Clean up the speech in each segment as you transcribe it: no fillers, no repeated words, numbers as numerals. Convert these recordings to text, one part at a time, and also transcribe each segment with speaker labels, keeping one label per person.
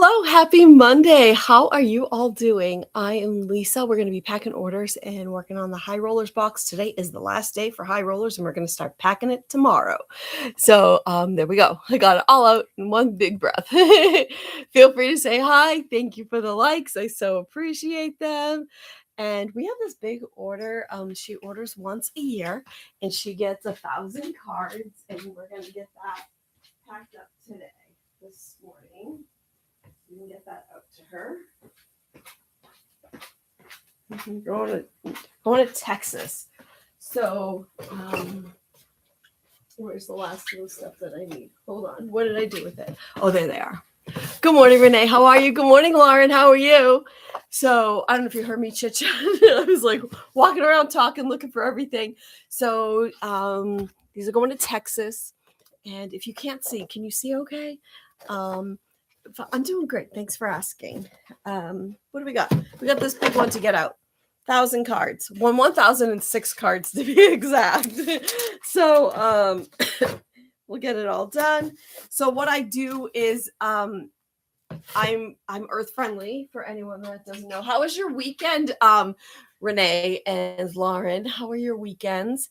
Speaker 1: Hello, happy Monday. How are you all doing? I am Lisa. We're going to be packing orders and working on the high rollers box. Today is the last day for high rollers, and we're going to start packing it tomorrow. So there we go. I got it all out in one big breath. Feel free to say hi. Thank you for the likes. I so appreciate them. And we have this big order. She orders once a year, and she gets 1,000 cards, and we're going to get that packed up today, this morning. You can get that out to her. Going to Texas. So, where's the last little stuff that I need? Hold on. What did I do with it? Oh, there they are. Good morning, Renee. How are you? Good morning, Lauren. How are you? So, I don't know if you heard me chit-chat. I was like walking around talking, looking for everything. So, these are going to Texas. And if you can't see, can you see okay? I'm doing great. Thanks for asking. What do we got? We got this big one to get out. 1,000 cards. 1,006 cards to be exact. So we'll get it all done. So what I do is I'm earth friendly for anyone that doesn't know. How was your weekend, Renee and Lauren? How are your weekends?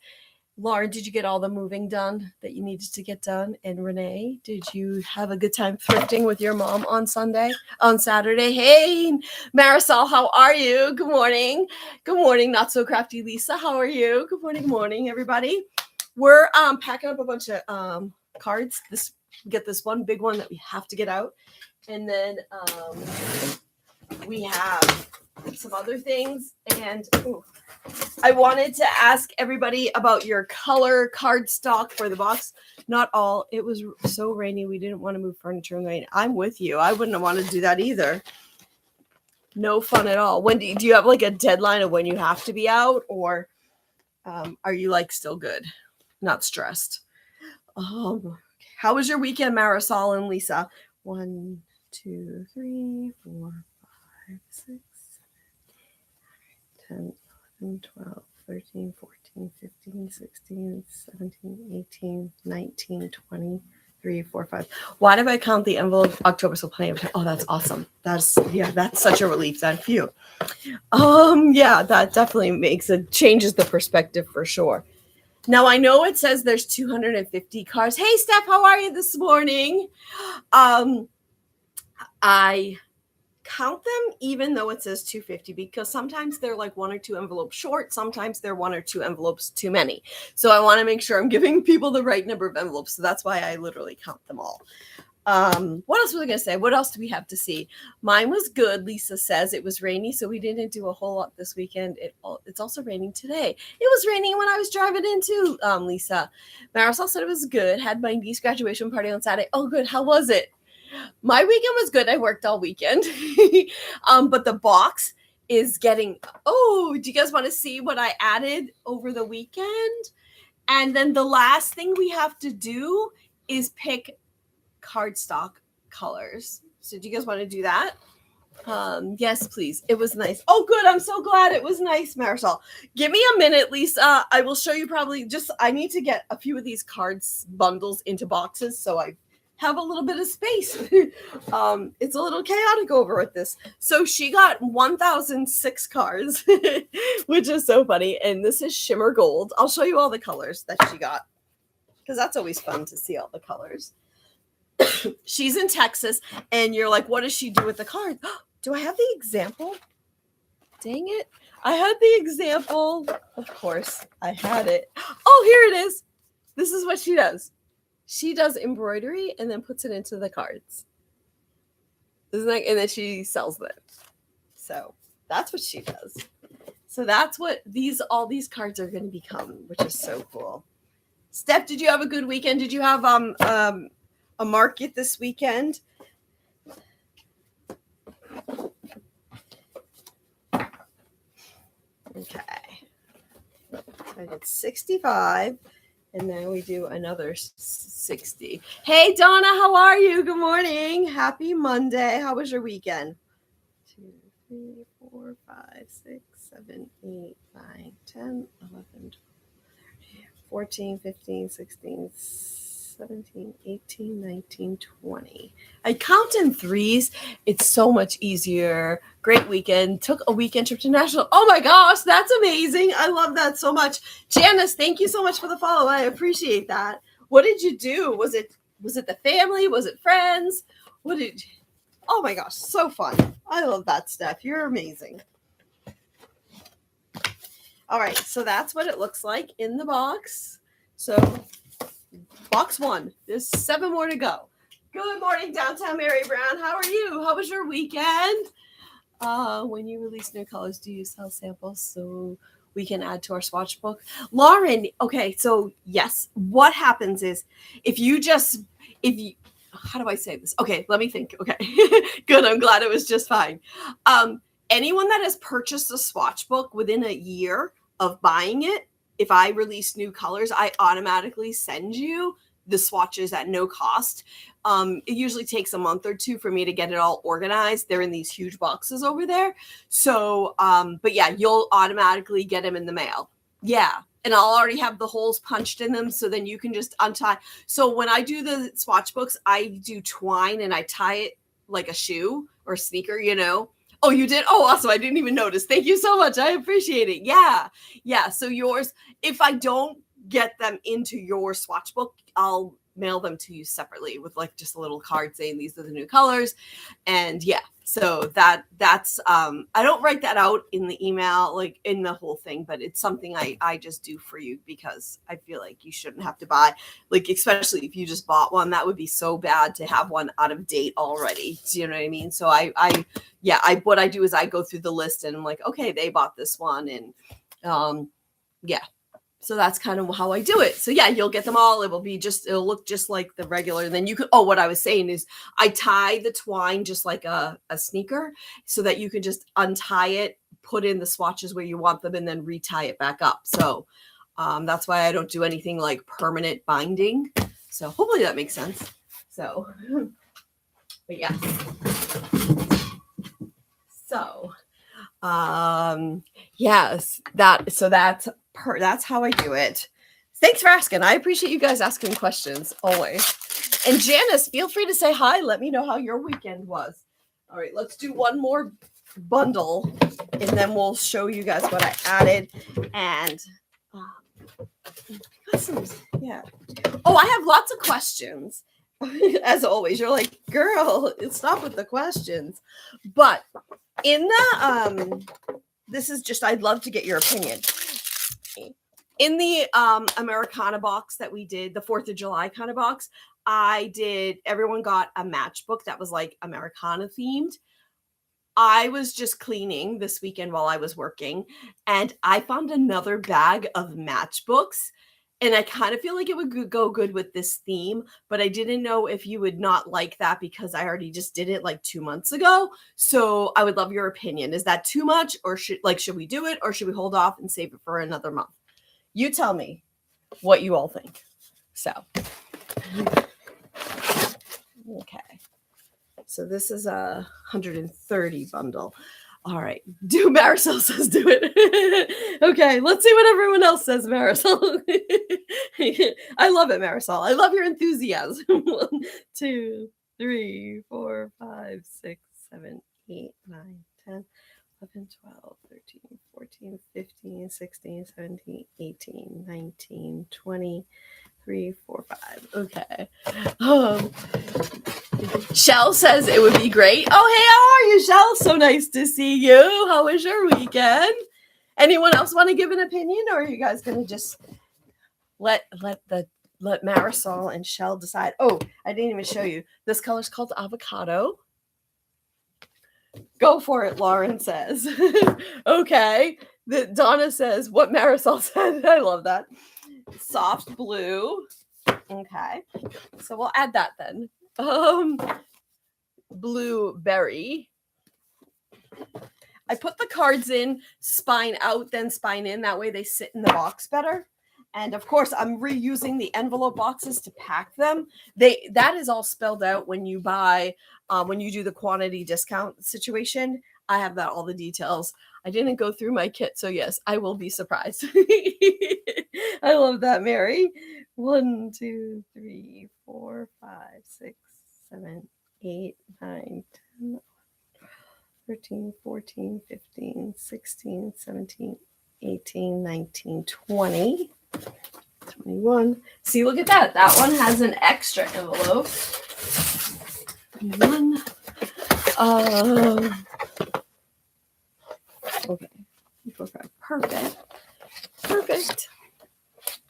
Speaker 1: Lauren, did you get all the moving done that you needed to get done? And Renee, did you have a good time thrifting with your mom on Saturday? Hey, Marisol, how are you? Good morning. Good morning, Not So Crafty Lisa. How are you? Good morning, everybody. We're packing up a bunch of cards. Get this one big one that we have to get out. And then we have some other things. And I wanted to ask everybody about your color card stock for the box. Not all. It was so rainy. We didn't want to move furniture in the rain. I'm with you. I wouldn't want to do that either. No fun at all. When do you have like a deadline of when you have to be out, or are you like still good? Not stressed. How was your weekend, Marisol and Lisa? 1, 2, 3, 4, 5, 6, 7, 10, 12, 13, 14, 15, 16, 17, 18, 19, 20, 3, 4, 5. Why did I count the envelope October? So plenty of time. Oh, that's awesome. That's such a relief. Thank you. Yeah, that definitely changes the perspective for sure. Now I know it says there's 250 cars. Hey, Steph, how are you this morning? I count them even though it says 250 because sometimes they're like 1 or 2 envelopes short. Sometimes they're 1 or 2 envelopes too many. So I want to make sure I'm giving people the right number of envelopes. So that's why I literally count them all. What else was I going to say? What else do we have to see? Mine was good. Lisa says it was rainy, so we didn't do a whole lot this weekend. It's also raining today. It was raining when I was driving in too, Lisa. Marisol said it was good. Had my niece graduation party on Saturday. Oh, good. How was it? My weekend was good. I worked all weekend. But the box is getting, do you guys want to see what I added over the weekend? And then the last thing we have to do is pick cardstock colors. So do you guys want to do that? Yes, please. It was nice. Oh, good. I'm so glad it was nice, Marisol. Give me a minute, Lisa. I will show you I need to get a few of these cards bundles into boxes so I have a little bit of space. It's a little chaotic over with this. So she got 1,006 cards, which is so funny. And this is shimmer gold. I'll show you all the colors that she got because that's always fun to see all the colors. She's in Texas, and you're like, what does she do with the cards? Do I have the example? Dang it. I had the example. Of course, I had it. Oh, here it is. This is what she does. She does embroidery and then puts it into the cards. Isn't that? And then she sells them. So that's what she does. So that's what all these cards are going to become, which is so cool. Steph, did you have a good weekend? Did you have a market this weekend? Okay. I did 65. And then we do another 60. Hey, Donna, how are you? Good morning. Happy Monday. How was your weekend? 2, 3, 4, 5, 6, 7, 8, 9, 10, 11, 12, 13, 14, 15, 16, 17, 18, 19, 20. I count in threes. It's so much easier. Great weekend. Took a weekend trip to Nashville. Oh my gosh, that's amazing. I love that so much. Janice, thank you so much for the follow. I appreciate that. What did you do? Was it the family? Was it friends? Oh my gosh, so fun. I love that stuff. You're amazing. All right, so that's what it looks like in the box. So box 1. There's 7 more to go. Good morning, downtown Mary Brown. How are you? How was your weekend? When you release new colors, do you sell samples so we can add to our swatch book? Lauren, okay, so yes, what happens is how do I say this? Okay, let me think. Okay, good. I'm glad it was just fine. Anyone that has purchased a swatch book within a year of buying it, if I release new colors, I automatically send you the swatches at no cost. It usually takes a month or 2 for me to get it all organized. They're in these huge boxes over there. So, but yeah, you'll automatically get them in the mail. Yeah. And I'll already have the holes punched in them. So then you can just untie. So when I do the swatch books, I do twine and I tie it like a shoe or sneaker, you know. Oh, you did? Oh, awesome. I didn't even notice. Thank you so much. I appreciate it. Yeah. Yeah. So yours, if I don't get them into your swatch book, I'll mail them to you separately with like just a little card saying these are the new colors. And yeah, so that's I don't write that out in the email, like in the whole thing, but it's something I just do for you because I feel like you shouldn't have to buy, like, especially if you just bought one, that would be so bad to have one out of date already. Do you know what I mean? So what I do is I go through the list and I'm like, okay, they bought this one. And yeah. So that's kind of how I do it. So yeah, you'll get them all. It'll look just like the regular. And then you could, what I was saying is I tie the twine just like a sneaker so that you can just untie it, put in the swatches where you want them, and then retie it back up. So that's why I don't do anything like permanent binding. So hopefully that makes sense. So, but yes. So, yes, that's how I do it. Thanks for asking. I appreciate you guys asking questions always. And Janice, feel free to say hi. Let me know how your weekend was. All right, let's do one more bundle and then we'll show you guys what I added. And yeah. Oh, I have lots of questions. As always, you're like, girl, stop with the questions. But in the this is just, I'd love to get your opinion. In the Americana box that we did, the 4th of July kind of box, everyone got a matchbook that was like Americana themed. I was just cleaning this weekend while I was working, and I found another bag of matchbooks. And I kind of feel like it would go good with this theme, but I didn't know if you would not like that because I already just did it like 2 months ago. So I would love your opinion. Is that too much, or should we do it, or should we hold off and save it for another month? You tell me what you all think. So, okay. So this is a 130 bundle. All right. Marisol says do it. Okay. Let's see what everyone else says, Marisol. I love it, Marisol. I love your enthusiasm. 1, 2, 3, 4, 5, 6, 7, 8, 9, 10, 11, 12, 13, 14, 15, 16, 17, 18, 19, 20, 3, 4, 5. Okay. Shell says it would be great. Oh, hey, how are you, Shell? So nice to see you. How was your weekend? Anyone else want to give an opinion, or are you guys going to just let Marisol and Shell decide? Oh, I didn't even show you. This color's called Avocado. Go for it, Lauren says. Okay. Donna says what Marisol said. I love that. Soft blue. Okay. So we'll add that then. Blueberry. I put the cards in spine out, then spine in. That way they sit in the box better. And of course, I'm reusing the envelope boxes to pack them. That is all spelled out when you buy, when you do the quantity discount situation. I have that, all the details. I didn't go through my kit, so yes, I will be surprised. I love that, Mary. 1, 2, 3, 4, 5, 6, 7, 8, 9, 10, 13, 14, 15, 16, 17, 18, 19, 20, 21. See, look at that. That one has an extra envelope. 1. Okay. Perfect. Perfect.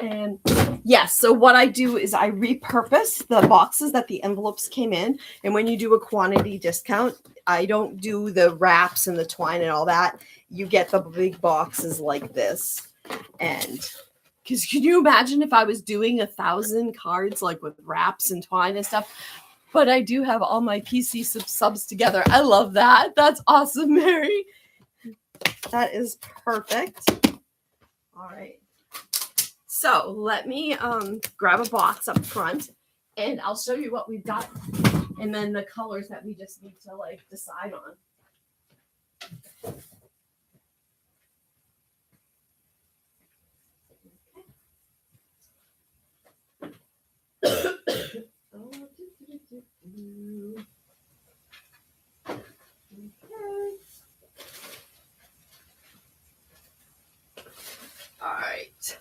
Speaker 1: And yes, so what I do is I repurpose the boxes that the envelopes came in. And when you do a quantity discount, I don't do the wraps and the twine and all that. You get the big boxes like this. And because can you imagine if I was doing 1,000 cards like with wraps and twine and stuff? But I do have all my PC subs together. I love that. That's awesome, Mary. That is perfect. All right. So let me grab a box up front and I'll show you what we've got and then the colors that we just need to like decide on. All right.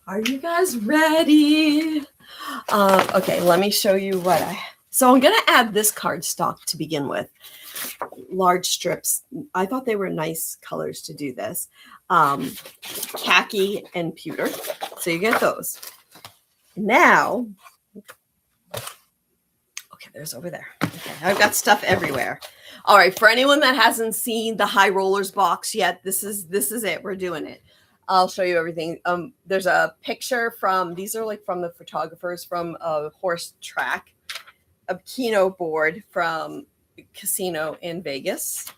Speaker 1: Are you guys ready? Okay, let me show you what so I'm going to add this cardstock to begin with. Large strips. I thought they were nice colors to do this. Khaki and pewter. So you get those. Now, okay, there's over there. Okay, I've got stuff everywhere. All right, for anyone that hasn't seen the High Rollers box yet, this is it. We're doing it. I'll show you everything. There's a picture from, these are like from the photographers from a horse track, a Keno board from casino in Vegas.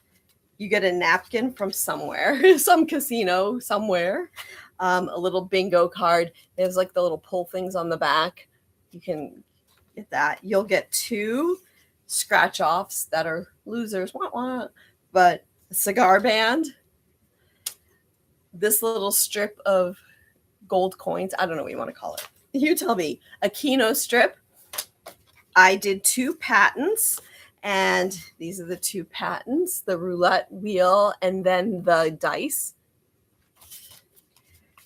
Speaker 1: You get a napkin from somewhere, some casino somewhere, a little bingo card. There's like the little pull things on the back. You can get that. You'll get 2 scratch offs that are losers, but a cigar band, this little strip of gold coins. I don't know what you want to call it. You tell me. A Keno strip. I did 2 patents, and these are the 2 patents, the roulette wheel and then the dice.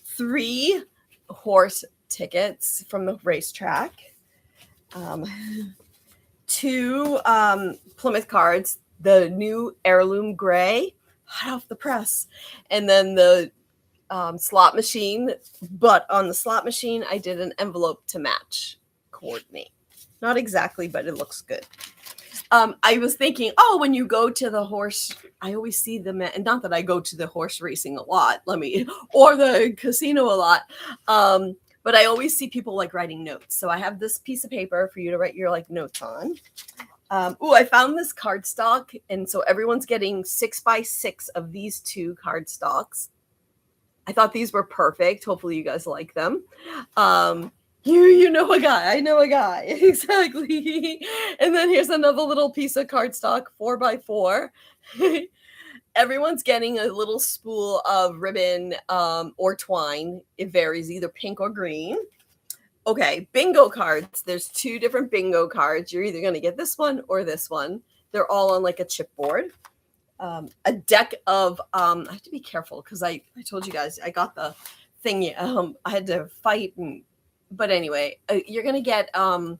Speaker 1: 3 horse tickets from the racetrack. 2 Plymouth Cards, the new heirloom gray, hot off the press. And then the slot machine, but on the slot machine, I did an envelope to match, coordinate. Not exactly, but it looks good. I was thinking, when you go to the horse, I always see them, and not that I go to the horse racing a lot, or the casino a lot, but I always see people like writing notes. So I have this piece of paper for you to write your like notes on. I found this cardstock, and so everyone's getting 6x6 of these 2 cardstocks. I thought these were perfect. Hopefully you guys like them. You know a guy. I know a guy. Exactly. And then here's another little piece of cardstock, 4x4. Everyone's getting a little spool of ribbon or twine. It varies, either pink or green. Okay, bingo cards. There's 2 different bingo cards. You're either going to get this one or this one. They're all on like a chipboard. A deck of, I have to be careful because I told you guys, I got the thing. I had to fight. But anyway, you're going to get Franken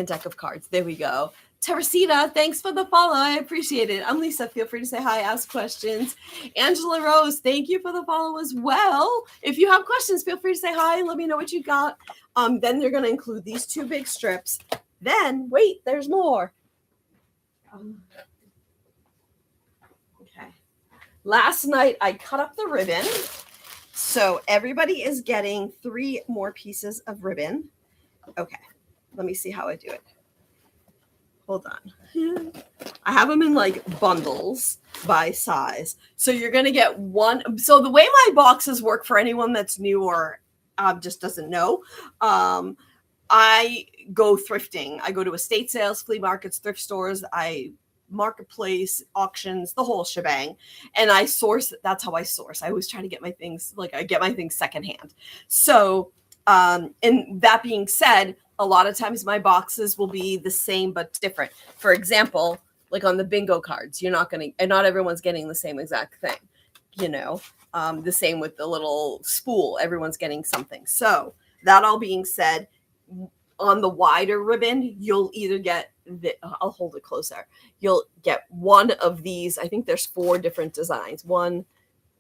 Speaker 1: deck of cards. There we go. Teresita, thanks for the follow. I appreciate it. I'm Lisa. Feel free to say hi, ask questions. Angela Rose, thank you for the follow as well. If you have questions, feel free to say hi. Let me know what you got. Then they're going to include these 2 big strips. Then, wait, there's more. Okay. Last night, I cut up the ribbon. So everybody is getting 3 more pieces of ribbon. Okay. Let me see how I do it. Hold on. I have them in like bundles by size. So you're going to get 1. So the way my boxes work for anyone that's new or just doesn't know, I go thrifting. I go to estate sales, flea markets, thrift stores. I marketplace, auctions, the whole shebang. And I source. That's how I source. I always try to get my things, like I get my things secondhand. So, and that being said, a lot of times my boxes will be the same but different. For example, like on the bingo cards, you're not going to, and not everyone's getting the same exact thing, you know. The same with the little spool, everyone's getting something. So that all being said, on the wider ribbon, you'll either get I'll hold it closer. You'll get one of these. I think there's 4 different designs. 1,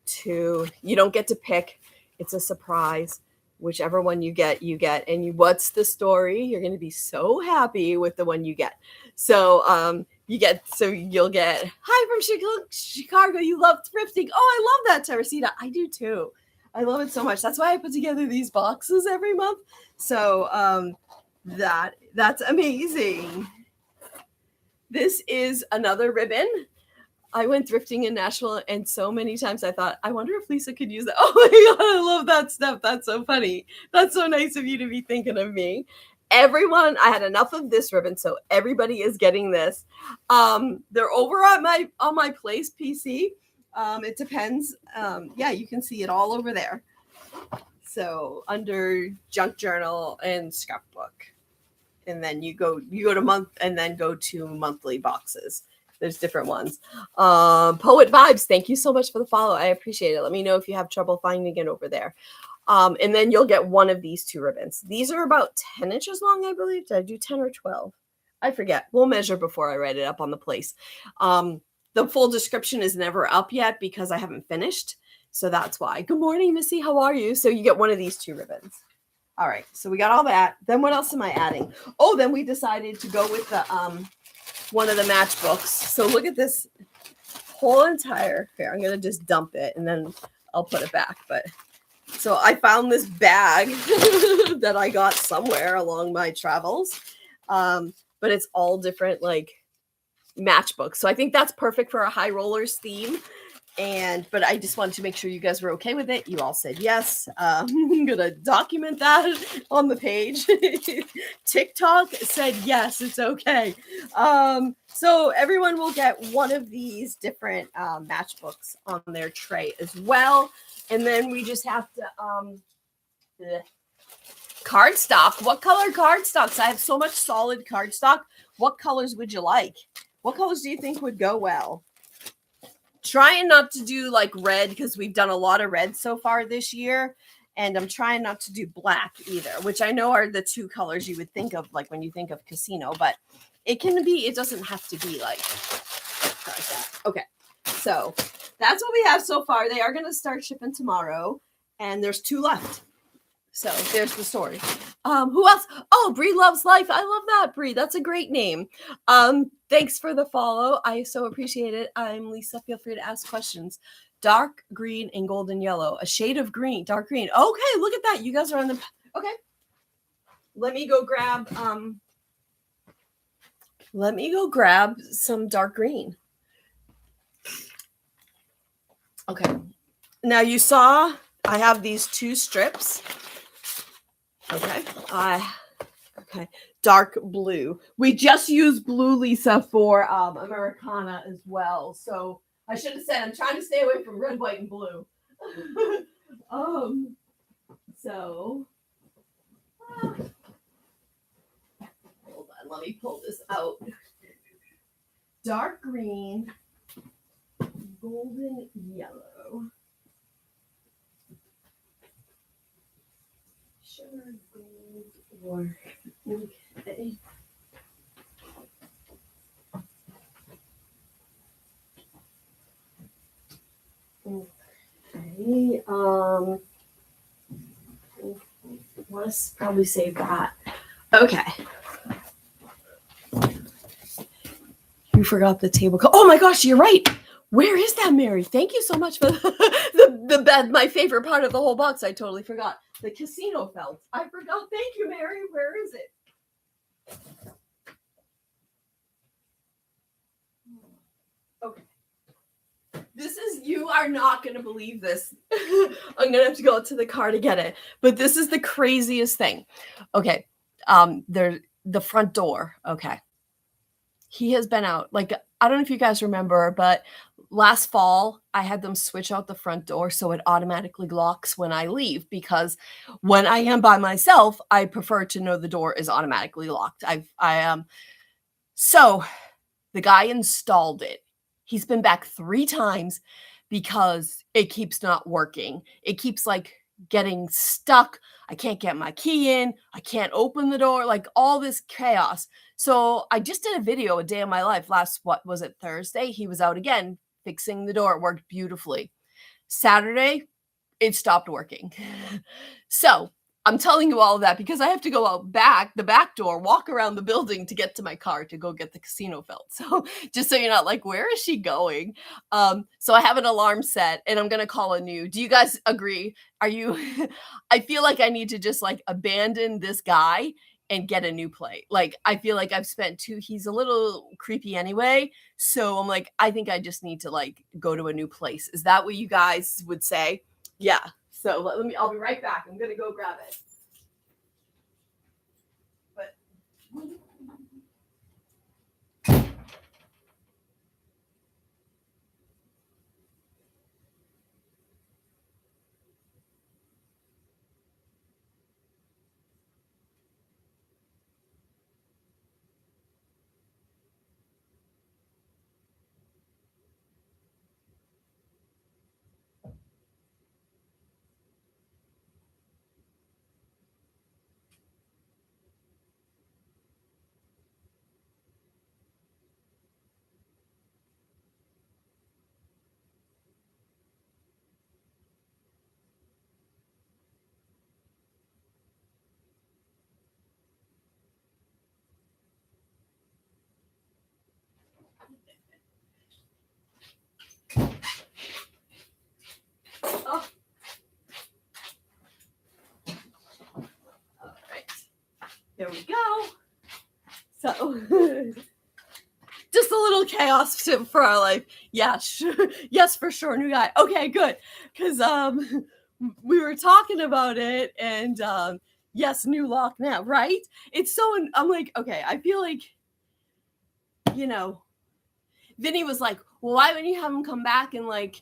Speaker 1: 2. You don't get to pick. It's a surprise. Whichever one you get, you get. And what's the story? You're going to be so happy with the one you get. So you'll get, hi from Chicago. You love thrifting. Oh, I love that, Teresita. I do too. I love it so much. That's why I put together these boxes every month. So that's amazing. This is another ribbon. I went thrifting in Nashville, and so many times I thought, I wonder if Lisa could use that. Oh my God, I love that stuff. That's so funny. That's so nice of you to be thinking of me. Everyone, I had enough of this ribbon, so everybody is getting this. They're over on my place PC. It depends. Yeah, you can see it all over there. So under junk journal and scrapbook, and then you go to month, and then go to monthly boxes. There's different ones. Poet Vibes, thank you so much for the follow. I appreciate it. Let me know if you have trouble finding it over there. And then you'll get one of these 2 ribbons. These are about 10 inches long, I believe. Did I do 10 or 12? I forget. We'll measure before I write it up on the place. The full description is never up yet because I haven't finished. So that's why. Good morning, Missy. How are you? So you get one of these 2 ribbons. All right. So we got all that. Then what else am I adding? Oh, then we decided to go with the one of the matchbooks. So look at this whole entire, here, I'm going to just dump it and then I'll put it back. But so I found this bag that I got somewhere along my travels. But it's all different like matchbooks. So I think that's perfect for a high rollers theme. But I just wanted to make sure you guys were okay with it. You all said yes. I'm going to document that on the page. TikTok said yes, it's okay. So everyone will get one of these different matchbooks on their tray as well. And then we just have to cardstock. What color cardstocks? I have so much solid cardstock. What colors would you like? What colors do you think would go well? Trying not to do like red because we've done a lot of red so far this year. And I'm trying not to do black either, which I know are the 2 colors you would think of like when you think of casino, but it doesn't have to be like that. Okay. So that's what we have so far. They are going to start shipping tomorrow and there's 2 left. So there's the story. Who else? Oh, Bree Loves Life. I love that, Bree. That's a great name. Thanks for the follow. I so appreciate it. I'm Lisa. Feel free to ask questions. Dark green and golden yellow. A shade of green. Dark green. Okay, look at that. You guys are on the... Okay. Let me go grab some dark green. Okay. Now you saw I have these 2 strips. Okay. Okay. Dark blue. We just used blue, Lisa, for Americana as well. So I should have said I'm trying to stay away from red, white, and blue. So hold on, let me pull this out. Dark green, golden yellow. Sugar, gold, or okay. Okay. Let's probably save that. Okay. You forgot the table. Oh my gosh, you're right. Where is that, Mary? Thank you so much for the bed. My favorite part of the whole box. I totally forgot. The casino felt. I forgot. Thank you, Mary. Where is it? Okay. You are not going to believe this. I'm going to have to go to the car to get it. But this is the craziest thing. Okay. There, the front door. Okay. He has been out. Like, I don't know if you guys remember, but last fall I had them switch out the front door so it automatically locks when I leave, because when I am by myself, I prefer to know the door is automatically locked. So the guy installed it. He's been back 3 times because it keeps not working. It keeps like getting stuck. I can't get my key in. I can't open the door, like all this chaos. So I just did a video, a day of my life, last, what was it, Thursday? He was out again fixing the door. It worked beautifully. Saturday, it stopped working. So I'm telling you all of that because I have to go out back, the back door, walk around the building to get to my car to go get the casino felt. So just so you're not like, where is she going? So I have an alarm set and I'm going to call a new. Do you guys agree? Are you, I feel like I need to just like abandon this guy and get a new plate. Like, I feel like I've spent he's a little creepy anyway. So I'm like, I think I just need to like go to a new place. Is that what you guys would say? Yeah. So I'll be right back. I'm going to go grab it. But oh. All right. There we go. So just a little chaos for our life. Yeah, yes, for sure, new guy. Okay, good, because we were talking about it, and yes, new lock now, right? It's so. I'm like, okay, I feel like, you know, Vinny was like, well, why wouldn't you have him come back and like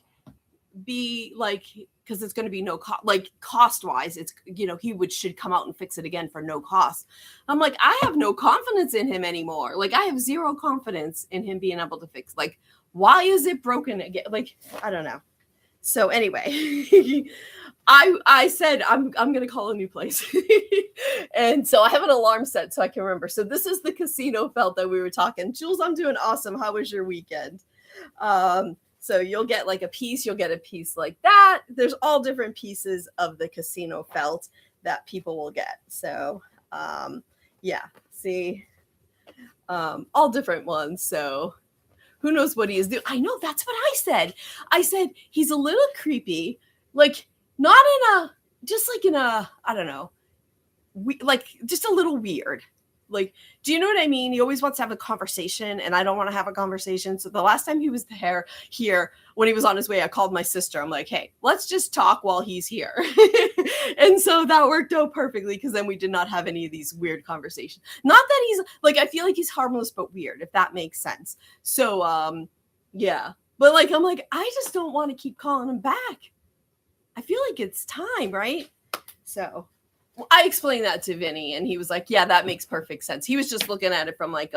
Speaker 1: be like, because it's going to be no cost, like cost wise, it's, you know, should come out and fix it again for no cost. I'm like, I have no confidence in him anymore. Like, I have zero confidence in him being able to fix. Like, why is it broken again? Like, I don't know. So anyway, I said I'm gonna call a new place. And so I have an alarm set so I can remember. So this is the casino felt that we were talking. Jules, I'm doing awesome. How was your weekend? So you'll get like a piece, you'll get a piece like that. There's all different pieces of the casino felt that people will get. So yeah, see, all different ones. So who knows what he is doing? I know, that's what I said. I said he's a little creepy, like not in a, just like in a, I don't know, like just a little weird. Like, do you know what I mean? He always wants to have a conversation, and I don't want to have a conversation. So the last time he was here, when he was on his way, I called my sister. I'm like, hey, let's just talk while he's here. And so that worked out perfectly, because then we did not have any of these weird conversations. Not that he's like, I feel like he's harmless but weird, if that makes sense. So yeah. But like, I'm like, I just don't want to keep calling him back. I feel like it's time, right? So I explained that to Vinny, and he was like, yeah, that makes perfect sense. He was just looking at it from like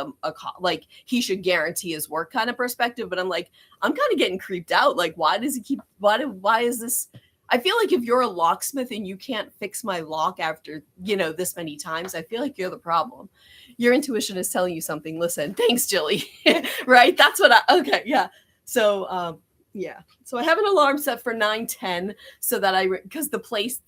Speaker 1: like he should guarantee his work kind of perspective. But I'm like, I'm kind of getting creeped out. Like, why does he keep, why is this? I feel like if you're a locksmith and you can't fix my lock after, you know, this many times, I feel like you're the problem. Your intuition is telling you something. Listen, thanks, Jilly. Right? That's what okay. Yeah. So, yeah. So I have an alarm set for 9:10 so that because the place,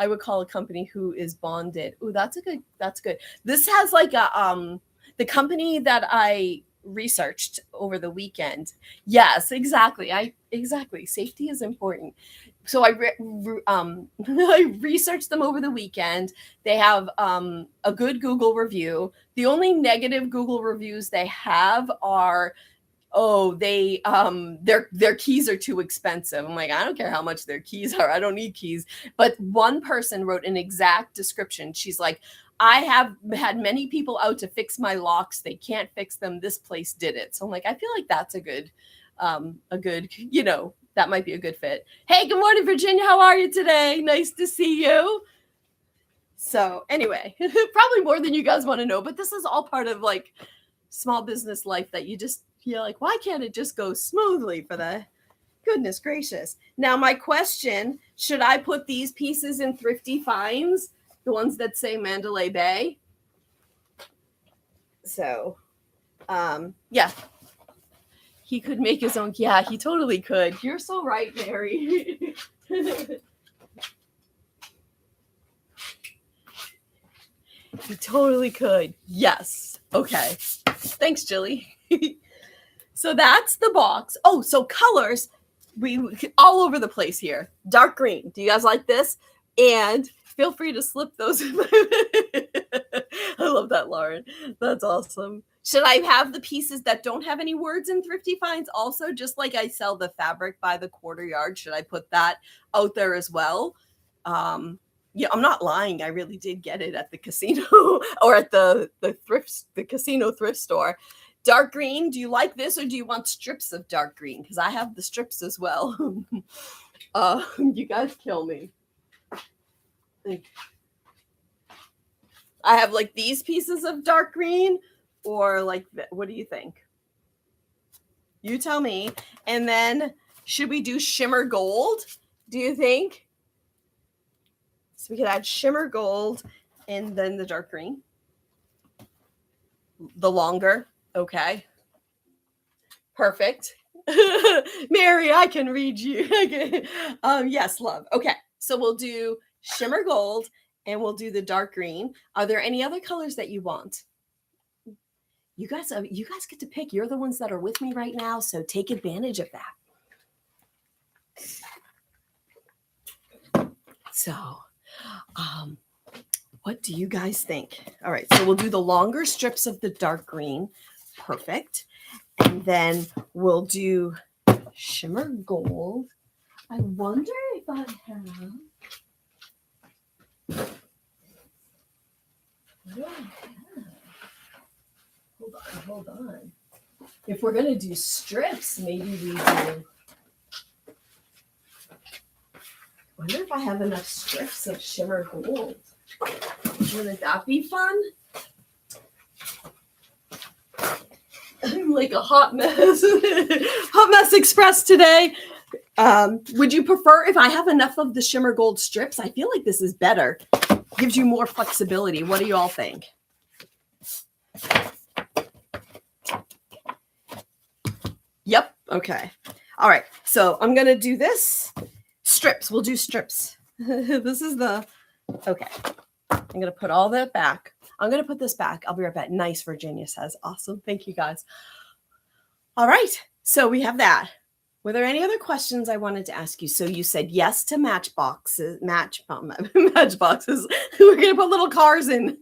Speaker 1: I would call a company who is bonded. Oh, that's good. This has like the company that I researched over the weekend. Yes, exactly. Exactly. Safety is important. So I I researched them over the weekend. They have a good Google review. The only negative Google reviews they have are, oh, they their keys are too expensive. I'm like, I don't care how much their keys are. I don't need keys. But one person wrote an exact description. She's like, I have had many people out to fix my locks. They can't fix them. This place did it. So I'm like, I feel like that's a good, that might be a good fit. Hey, good morning, Virginia. How are you today? Nice to see you. So anyway, probably more than you guys want to know, but this is all part of like small business life that you just feel like, why can't it just go smoothly for the goodness gracious? Now, my question, should I put these pieces in Thrifty Finds? The ones that say Mandalay Bay? So, yeah. He could make his own. Yeah, he totally could. You're so right, Mary. He totally could. Yes. Okay. Thanks, Jilly. So that's the box. Oh, so colors. We all over the place here. Dark green. Do you guys like this? And feel free to slip those. I love that, Lauren. That's awesome. Should I have the pieces that don't have any words in Thrifty Finds also? Just like I sell the fabric by the quarter yard. Should I put that out there as well? Yeah, I'm not lying. I really did get it at the casino or at the casino thrift store. Dark green. Do you like this or do you want strips of dark green? Because I have the strips as well. You guys kill me. I have like these pieces of dark green or like, what do you think? You tell me. And then should we do shimmer gold? Do you think? So we could add shimmer gold and then the dark green. The longer. Okay. Perfect. Mary, I can read you. Yes, love. Okay. So we'll do shimmer gold and we'll do the dark green. Are there any other colors that you want? You guys get to pick. You're the ones that are with me right now, so take advantage of that. So, what do you guys think? All right, so we'll do the longer strips of the dark green. Perfect. And then we'll do shimmer gold. I wonder if I have... What do I have? Hold on. If we're going to do strips, maybe we do... I wonder if I have enough strips of shimmer gold. Wouldn't that be fun? I'm like a hot mess. Hot mess express today. Would you prefer if I have enough of the shimmer gold strips? I feel like this is better. Gives you more flexibility. What do you all think? Yep. Okay. All right. So I'm going to do this. Strips. We'll do strips. This is the... Okay. I'm going to put all that back. I'm going to put this back. I'll be right back. Nice, Virginia says. Awesome. Thank you, guys. All right. So we have that. Were there any other questions I wanted to ask you? So you said yes to matchboxes. Matchboxes. We're going to put little cars in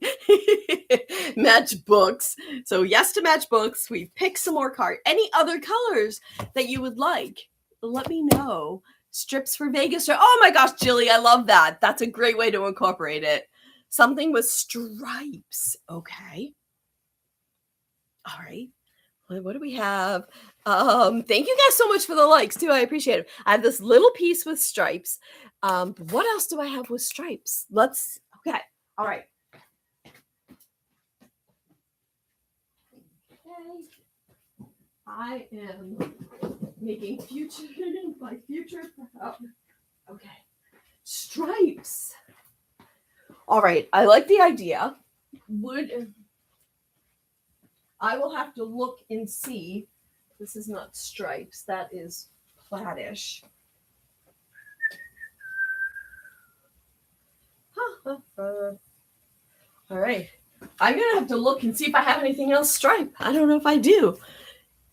Speaker 1: matchbooks. So yes to matchbooks. We've picked some more cards. Any other colors that you would like? Let me know. Strips for Vegas. Oh my gosh, Jilly, I love that. That's a great way to incorporate it. Something with stripes. Okay. All right. What do we have? Thank you guys so much for the likes too. I appreciate it. I have this little piece with stripes. What else do I have with stripes? Okay. All right. Okay. I am making my future. Okay. Stripes. All right. I like the idea. I will have to look and see. This is not stripes. That is plaidish. All right. I'm going to have to look and see if I have anything else stripe. I don't know if I do.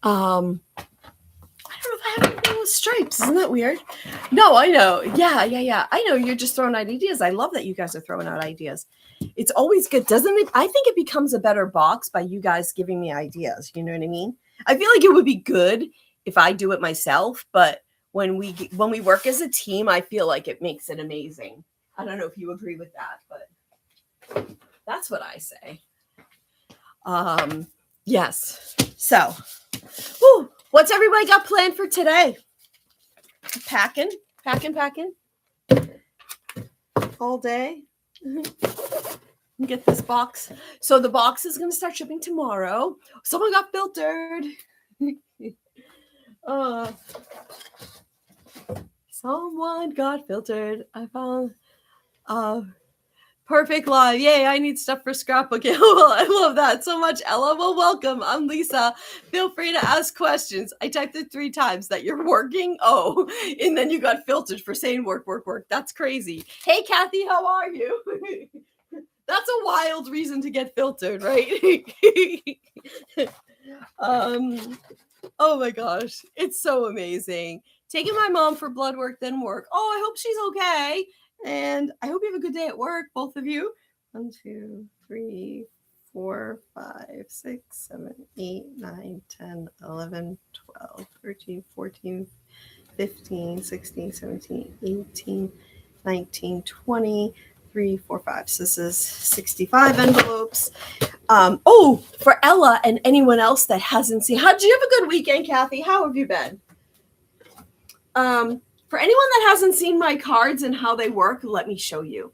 Speaker 1: I don't know if I have anything with stripes. Isn't that weird? No, I know. Yeah. I know you're just throwing out ideas. I love that you guys are throwing out ideas. It's always good, doesn't it? I think it becomes a better box by you guys giving me ideas. You know what I mean? I feel like it would be good if I do it myself, but when we work as a team, I feel like it makes it amazing. I don't know if you agree with that, but That's what I say. Yes. So, what's everybody got planned for today? Packing all day. Get this box. So the box is going to start shipping tomorrow. Someone got filtered. Someone got filtered. I found perfect live. Yay, I need stuff for Scrapbook. I love that so much, Ella. Well, welcome. I'm Lisa. Feel free to ask questions. I typed it 3 times that you're working. Oh, and then you got filtered for saying work. That's crazy. Hey, Kathy, how are you? That's a wild reason to get filtered, right? Oh my gosh, it's so amazing. Taking my mom for blood work, then work. Oh, I hope she's okay. And I hope you have a good day at work, both of you. 1, 2, 3, 4, 5, 6, 7, 8, 9, 10, 11, 12, 13, 14, 15, 16, 17, 18, 19, 20, 3, 4, 5. So this is 65 envelopes. For Ella and anyone else that hasn't seen, did you have a good weekend, Kathy? How have you been? For anyone that hasn't seen my cards and how they work, let me show you.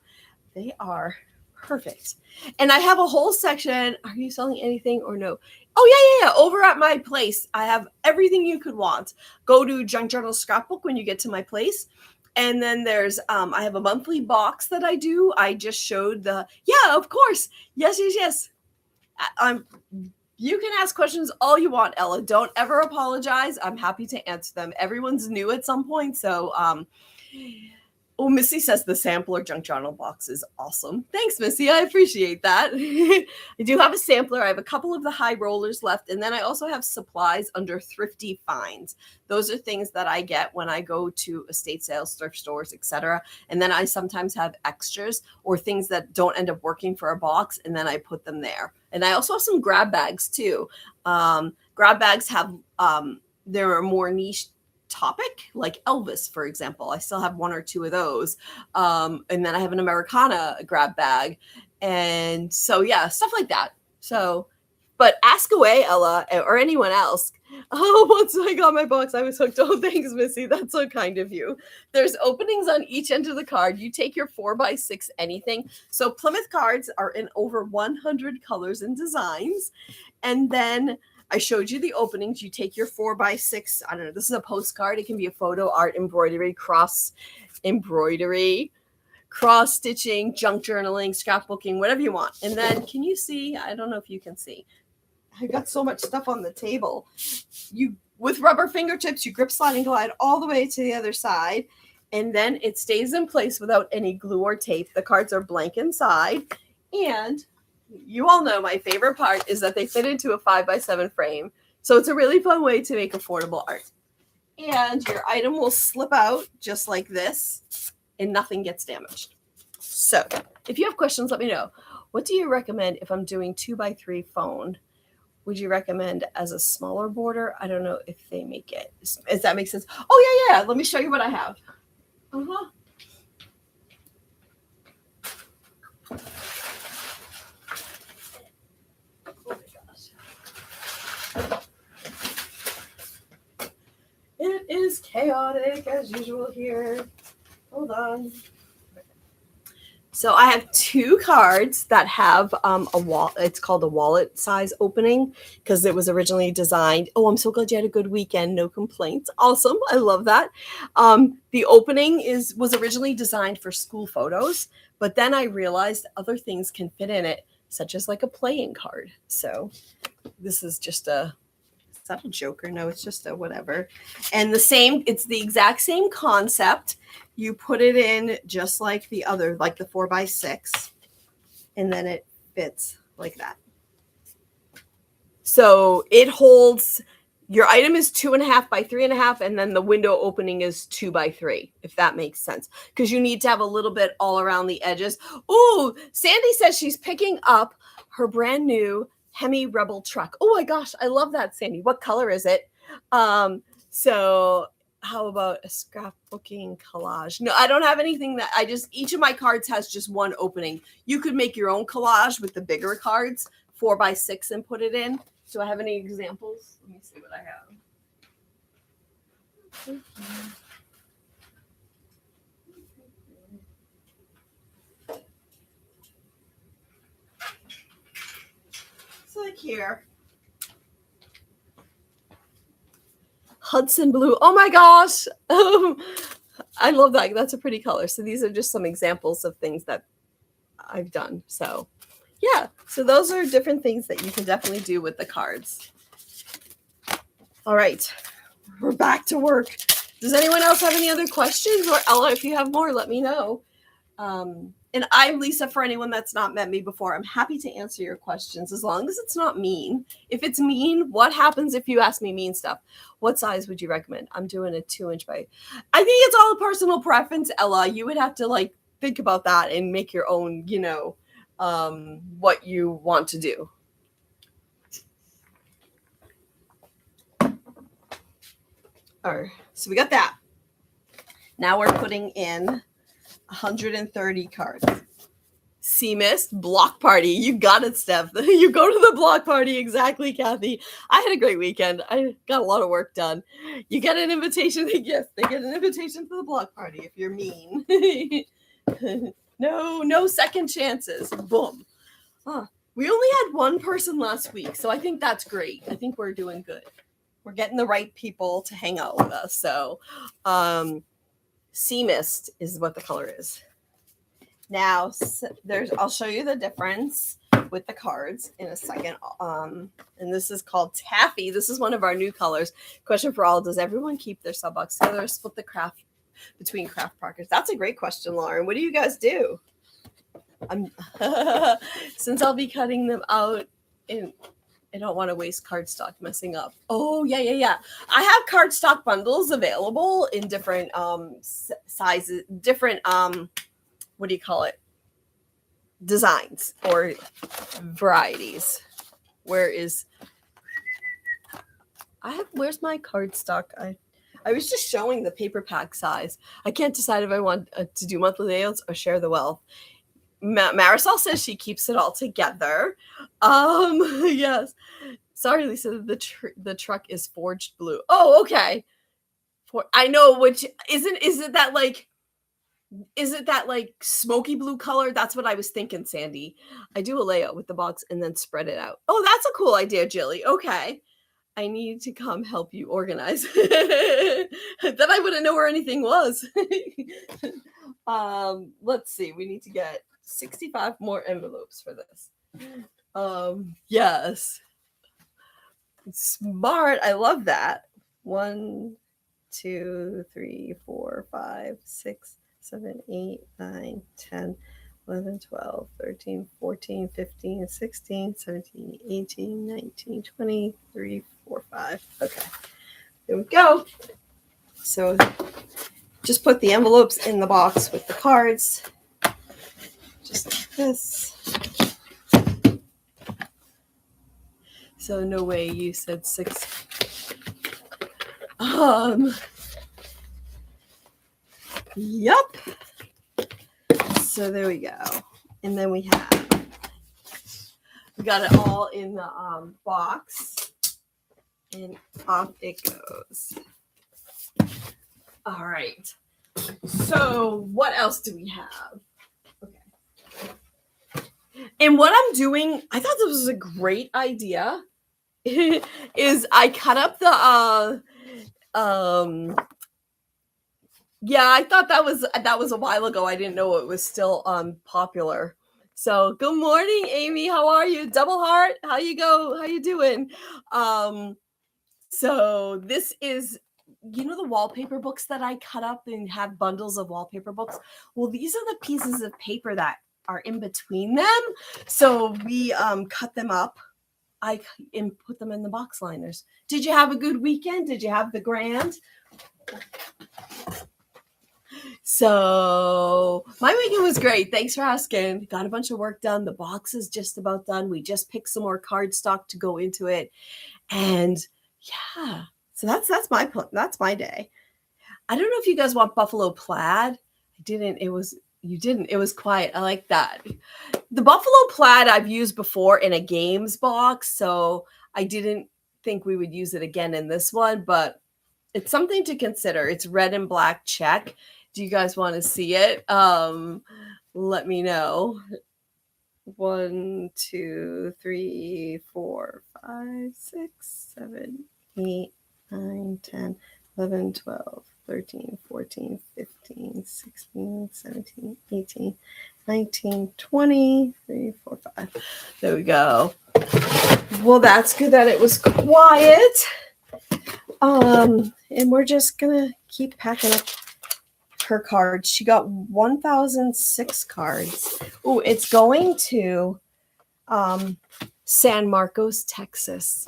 Speaker 1: They are perfect. And I have a whole section. Are you selling anything or no? Oh, yeah. Over at my place, I have everything you could want. Go to Junk Journal Scrapbook when you get to my place. And then there's, I have a monthly box that I do. I just showed of course. Yes. You can ask questions all you want, Ella. Don't ever apologize. I'm happy to answer them. Everyone's new at some point. So, Missy says the sampler junk journal box is awesome. Thanks, Missy. I appreciate that. I do have a sampler. I have a couple of the high rollers left. And then I also have supplies under Thrifty Finds. Those are things that I get when I go to estate sales, thrift stores, etc. And then I sometimes have extras or things that don't end up working for a box. And then I put them there. And I also have some grab bags too. Grab bags have, there are more niche topic, like Elvis, for example. I still have 1 or 2 of those. And then I have an Americana grab bag. And so, yeah, stuff like that. So, but ask away, Ella, or anyone else. Oh, once I got my box, I was hooked. Oh, thanks, Missy. That's so kind of you. There's openings on each end of the card. You take your 4x6 anything. So Plymouth Cards are in over 100 colors and designs. And then I showed you the openings. You take your 4x6. I don't know. This is a postcard. It can be a photo, art, embroidery, cross stitching, junk journaling, scrapbooking, whatever you want. And then can you see? I don't know if you can see. I got so much stuff on the table. You, with rubber fingertips, you grip, slide, and glide all the way to the other side. And then it stays in place without any glue or tape. The cards are blank inside. And you all know my favorite part is that they fit into a 5x7 frame. So it's a really fun way to make affordable art. And your item will slip out just like this and nothing gets damaged. So if you have questions, let me know. What do you recommend if I'm doing 2x3 phone? Would you recommend as a smaller border? I don't know if they make it. Does that make sense? Oh, yeah. Let me show you what I have. Uh-huh. It is chaotic as usual here. Hold on. So I have 2 cards that have a wall. It's called a wallet size opening because it was originally designed. Oh, I'm so glad you had a good weekend. No complaints. Awesome. I love that. The opening was originally designed for school photos, but then I realized other things can fit in it, such as like a playing card. So this is just is that a joker? No, it's just a whatever. And it's the exact same concept. You put it in just like the other, like the 4x6, and then it fits like that. So it holds, your item is 2.5 by 3.5, and then the window opening is 2x3, if that makes sense. Because you need to have a little bit all around the edges. Ooh, Sandy says she's picking up her brand new Hemi Rebel truck. Oh my gosh, I love that, Sandy. What color is it? So How about a scrapbooking collage? No, I don't have anything that each of my cards has just one opening. You could make your own collage with the bigger cards, 4x6, and put it in. Do I have any examples? Let me see what I have. So like here. Hudson blue. Oh my gosh. I love that. That's a pretty color. So these are just some examples of things that I've done. So yeah. So those are different things that you can definitely do with the cards. All right. We're back to work. Does anyone else have any other questions? Or Ella, if you have more, let me know. And I'm Lisa, for anyone that's not met me before. I'm happy to answer your questions as long as it's not mean. If it's mean, what happens if you ask me mean stuff? What size would you recommend? I'm doing a 2-inch by. I think it's all a personal preference, Ella. You would have to like think about that and make your own, what you want to do. All right, so we got that. Now we're putting in 130 cards. Sea Mist, block party. You got it, Steph. You go to the block party. Exactly, Kathy. I had a great weekend. I got a lot of work done. You get an invitation. Yes, they get an invitation to the block party if you're mean. No second chances. Boom. We only had one person last week, so I think that's great. I think we're doing good. We're getting the right people to hang out with us. So, Sea Mist is what the color is. Now, I'll show you the difference with the cards in a second. And this is called Taffy. This is one of our new colors. Question for all: does everyone keep their sub box together or split the craft between craft partners? That's a great question, Lauren. What do you guys do? Since I'll be cutting them out I don't want to waste cardstock messing up. Oh, yeah. I have cardstock bundles available in different sizes, different, what do you call it? Designs or varieties. Where's my cardstock? I was just showing the paper pack size. I can't decide if I want to do monthly layouts or share the wealth. Marisol says she keeps it all together. Yes. Sorry, Lisa. The truck is forged blue. Oh, okay. I know which is it that like smoky blue color? That's what I was thinking, Sandy. I do a layout with the box and then spread it out. Oh, that's a cool idea, Jilly. Okay. I need to come help you organize. Then I wouldn't know where anything was. Let's see. We need to get 65 more envelopes for this. Yes. Smart. I love that. 1, 2, 3, 4, 5, 6, 7, 8, 9, 10, 11, 12, 13, 14, 15, 16, 17, 18, 19, 20, 3, 4, 5. Okay. There we go. So just put the envelopes in the box with the cards. Just like this. So no way you said 6. Yup. So there we go. And then we got it all in the box. And off it goes. All right. So what else do we have? Okay. And what I'm doing, I thought this was a great idea, is I cut up the yeah, I thought that was a while ago. I didn't know it was still popular. So good morning, Amy. How are you? Double heart. How you doing? So this is, the wallpaper books that I cut up and have bundles of wallpaper books. Well, these are the pieces of paper that are in between them. So we cut them up. I put them in the box liners. Did you have a good weekend? Did you have the grand? So my weekend was great. Thanks for asking. Got a bunch of work done. The box is just about done. We just picked some more cardstock to go into it. And yeah, so that's my day. I don't know if you guys want buffalo plaid. I didn't. You didn't. It was quiet. I like that. The buffalo plaid I've used before in a games box, so I didn't think we would use it again in this one, but it's something to consider. It's red and black check. Do you guys want to see it? Let me know. 1, 2, 3, 4, 5, 6, 7, 8, 9, 10, 11, 12, 13, 14, 15, 16, 17, 18, 19, 20, 3, 4, 5. There we go. Well, that's good that it was quiet. And we're just gonna keep packing up her cards. She got 1,006 cards. Oh, it's going to San Marcos, Texas.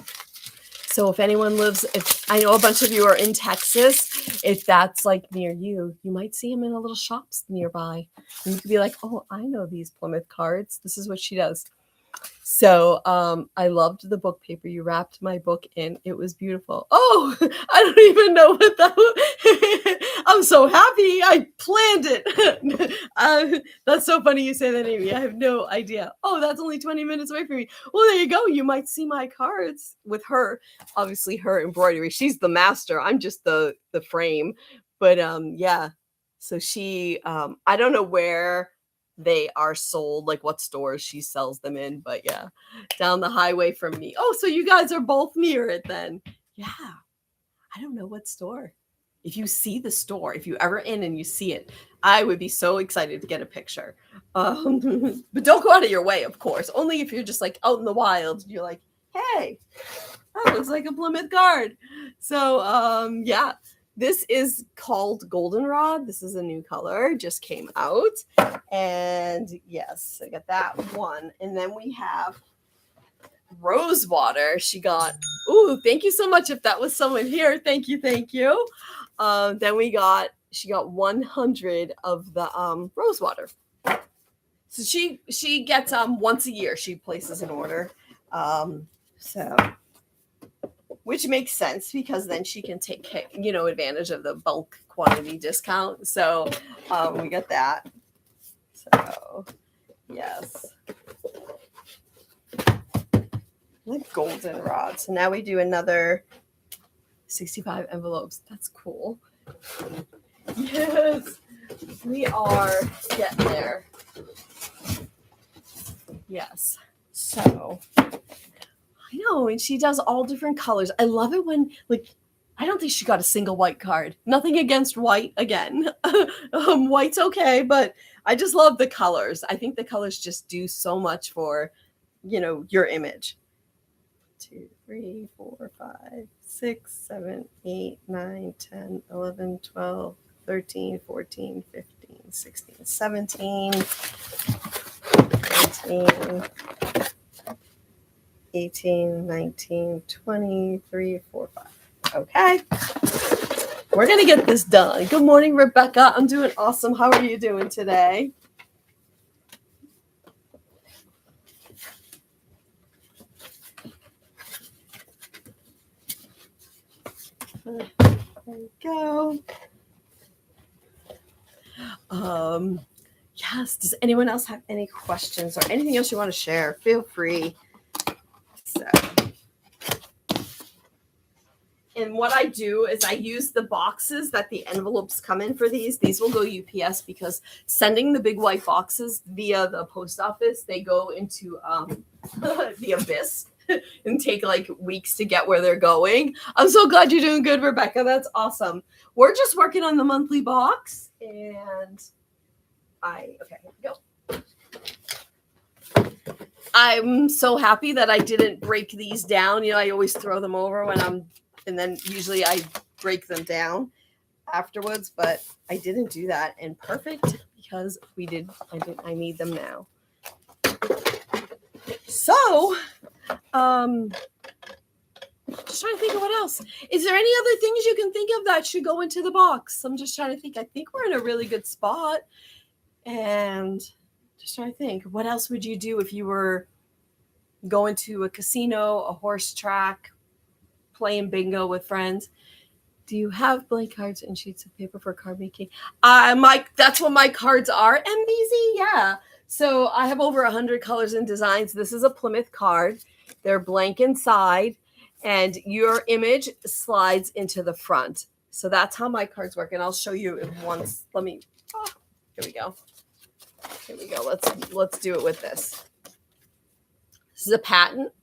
Speaker 1: So if anyone lives, if I know a bunch of you are in Texas, if that's like near you, you might see them in a little shops nearby. And you could be like, oh, I know these Plymouth cards. This is what she does. So I loved the book paper. You wrapped my book in. It was beautiful. Oh, I don't even know what that was. I'm so happy I planned it. That's so funny you say that, Amy. I have no idea. Oh, that's only 20 minutes away from me. Well, there you go. You might see my cards with her. Obviously, her embroidery. She's the master. I'm just the frame. But yeah. So she, I don't know where they are sold, like what stores she sells them in, but yeah, down the highway from me. Oh, so you guys are both near it then. Yeah, I don't know what store. If you see the store, if you ever in and you see it, I would be so excited to get a picture. But don't go out of your way, of course. Only if you're just like out in the wild. You're like, hey, that looks like a Plymouth card. So yeah. This is called Goldenrod. This is a new color, just came out. And yes, I got that one. And then we have Rosewater. She got, ooh, thank you so much. If that was someone here, thank you, thank you. Then she got 100 of the Rosewater. So she gets once a year. She places an order. So. Which makes sense because then she can take, advantage of the bulk quantity discount. So we got that. So yes. Like goldenrod. So now we do another 65 envelopes. That's cool. Yes. We are getting there. Yes. So I know, and she does all different colors. I love it when, like, I don't think she got a single white card. Nothing against white, again. White's okay, but I just love the colors. I think the colors just do so much for, your image. 2, 3, 4, 5, 6, 7, 8, 9, 10, 11, 12, 13, 14, 15, 16, 17, 18, 18, 19, 20, 3, 4, 5. Okay. We're going to get this done. Good morning, Rebecca. I'm doing awesome. How are you doing today? There we go. Yes. Does anyone else have any questions or anything else you want to share? Feel free. So, and what I do is I use the boxes that the envelopes come in for these. These will go UPS because sending the big white boxes via the post office, they go into the abyss and take like weeks to get where they're going. I'm so glad you're doing good, Rebecca. That's awesome. We're just working on the monthly box, and okay, here we go. I'm so happy that I didn't break these down. I always throw them over and then usually I break them down afterwards, but I didn't do that. And perfect because I need them now. So, just trying to think of what else. Is there any other things you can think of that should go into the box? I'm just trying to think. I think we're in a really good spot. And just trying to think, what else would you do if you were going to a casino, a horse track, playing bingo with friends? Do you have blank cards and sheets of paper for card making? That's what my cards are, MBZ. Yeah. So I have over 100 colors and designs. This is a Plymouth card. They're blank inside, and your image slides into the front. So that's how my cards work. And I'll show you once. Here we go. Here we go. Let's do it with this. This is a patent.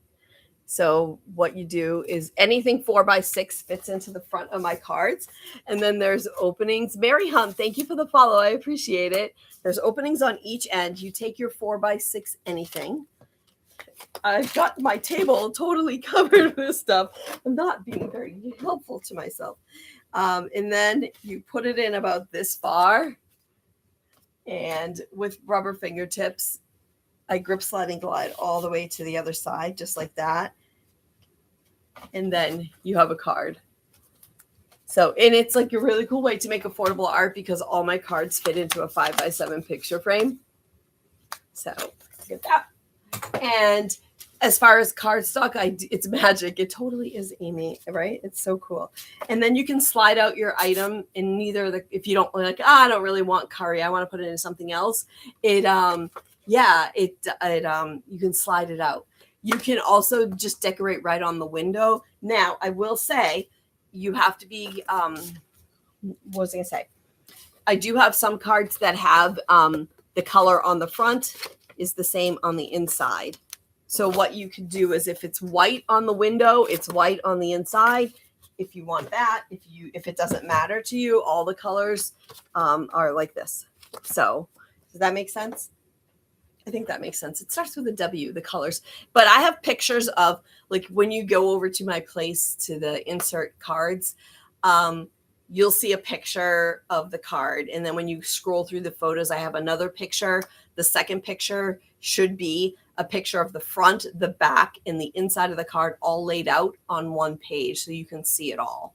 Speaker 1: So what you do is anything 4x6 fits into the front of my cards. And then there's openings. Mary Hunt, thank you for the follow. I appreciate it. There's openings on each end. You take your 4x6 anything. I've got my table totally covered with stuff. I'm not being very helpful to myself. And then you put it in about this far. And with rubber fingertips, I grip, slide, and glide all the way to the other side, just like that. And then you have a card. So, and it's like a really cool way to make affordable art because all my cards fit into a 5x7 picture frame. So, get that. And as far as cardstock, it's magic. It totally is, Amy, right? It's so cool. And then you can slide out your item in if you don't like, I don't really want curry, I want to put it into something else. You can slide it out. You can also just decorate right on the window. Now, I will say you have to be, what was I going to say? I do have some cards that have the color on the front is the same on the inside. So what you can do is if it's white on the window, it's white on the inside. If you want that, if it doesn't matter to you, all the colors are like this. So does that make sense? I think that makes sense. It starts with a W, the colors. But I have pictures of, like, when you go over to my place to the insert cards, you'll see a picture of the card. And then when you scroll through the photos, I have another picture. The second picture should be a picture of the front, the back, and the inside of the card all laid out on one page so you can see it all.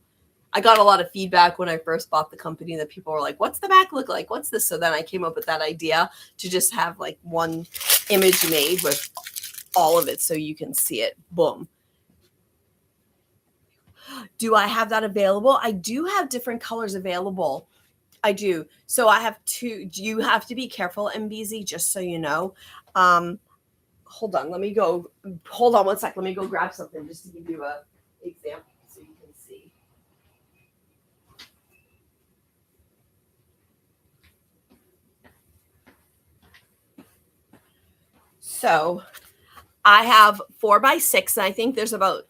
Speaker 1: I got a lot of feedback when I first bought the company that people were like, what's the back look like? What's this? So then I came up with that idea to just have like one image made with all of it so you can see it. Boom. Do I have that available? I do have different colors available. I do. So I have two. You have to be careful, MBZ, just so you know. Hold on. Hold on one sec. Let me go grab something just to give you an example so you can see. So I have 4x6, and I think there's about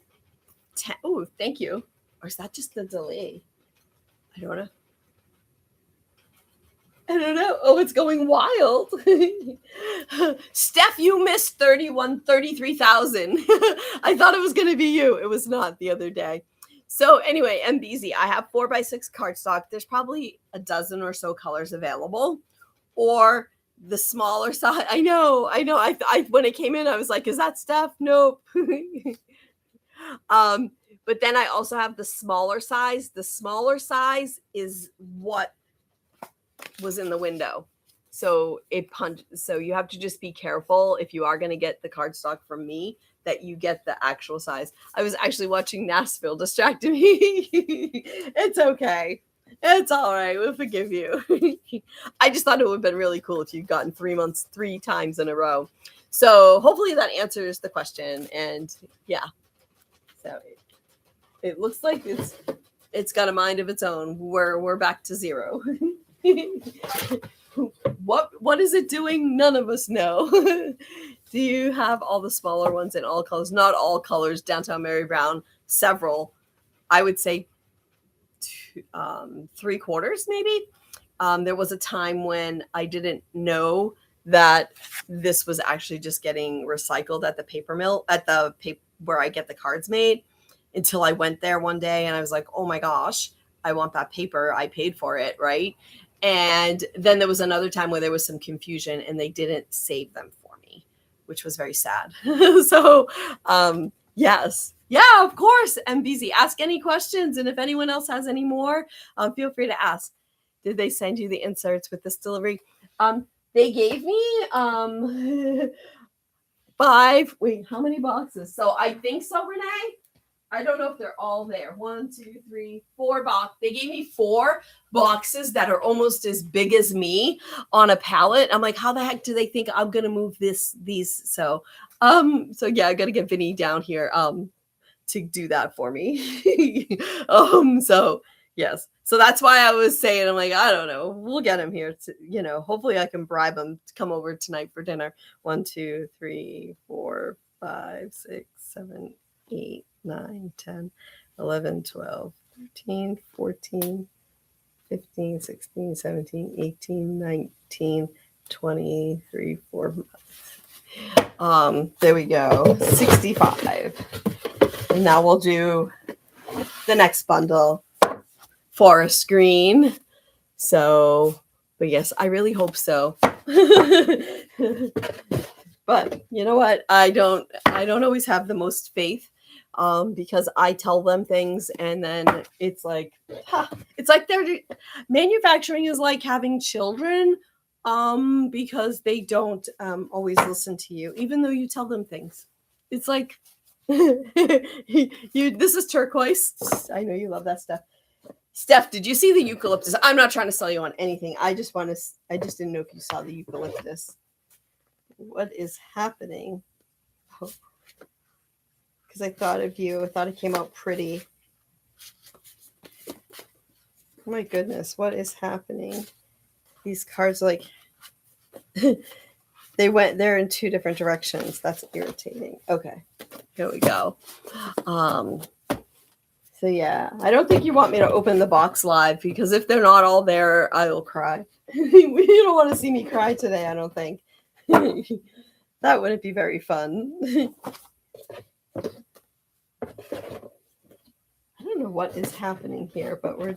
Speaker 1: 10. Oh, thank you. Or is that just the delay? I don't know. Oh, it's going wild. Steph, you missed 33,000. I thought it was going to be you. It was not the other day. So anyway, MBZ, I have 4x6 cardstock. There's probably a dozen or so colors available, or the smaller size. I know. I when it came in, I was like, is that Steph? Nope. But then I also have the smaller size. The smaller size is what was in the window. So so you have to just be careful if you are going to get the cardstock from me that you get the actual size. I was actually watching Nashville distracted me. It's okay. It's all right. We'll forgive you. I just thought it would have been really cool if you'd gotten 3 months 3 times in a row. So hopefully that answers the question. And yeah, so it looks like it's got a mind of its own. We're back to zero. What is it doing? None of us know. Do you have all the smaller ones in all colors? Not all colors. Downtown Mary Brown, several. I would say 3/4 maybe. There was a time when I didn't know that this was actually just getting recycled at the paper mill, where I get the cards made, until I went there one day and I was like, oh my gosh, I want that paper. I paid for it, right? And then there was another time where there was some confusion and they didn't save them for me, which was very sad. So, yes. Yeah, of course, MBZ. Ask any questions. And if anyone else has any more, feel free to ask. Did they send you the inserts with this delivery? They gave me 5. Wait, how many boxes? So I think so, Renee. I don't know if they're all there. 1, 2, 3, 4 box. They gave me 4 boxes that are almost as big as me on a pallet. I'm like, how the heck do they think I'm gonna move these? So yeah, I gotta get Vinny down here to do that for me. So yes. So that's why I was saying, I'm like, I don't know. We'll get him here to, hopefully I can bribe him to come over tonight for dinner. 1, 2, 3, 4, 5, 6, 7, 8, 9, 10, 11, 12, 13, 14, 15, 16, 17, 18, 19, 23, 4. There we go. 65. And now we'll do the next bundle. Forest green. So, but yes, I really hope so. But you know what? I don't always have the most faith because I tell them things and then it's like they're manufacturing is like having children because they don't always listen to you even though you tell them things. It's like this is turquoise. I know you love that stuff. Steph, did you see the eucalyptus? I'm not trying to sell you on anything. I just didn't know if you saw the eucalyptus. What is happening? Because I thought of you. I thought it came out pretty. Oh my goodness, what is happening? These cards like they're in 2 different directions. That's irritating. Okay. Here we go. So yeah, I don't think you want me to open the box live because if they're not all there, I will cry. You don't want to see me cry today, I don't think. That wouldn't be very fun. I don't know what is happening here, but I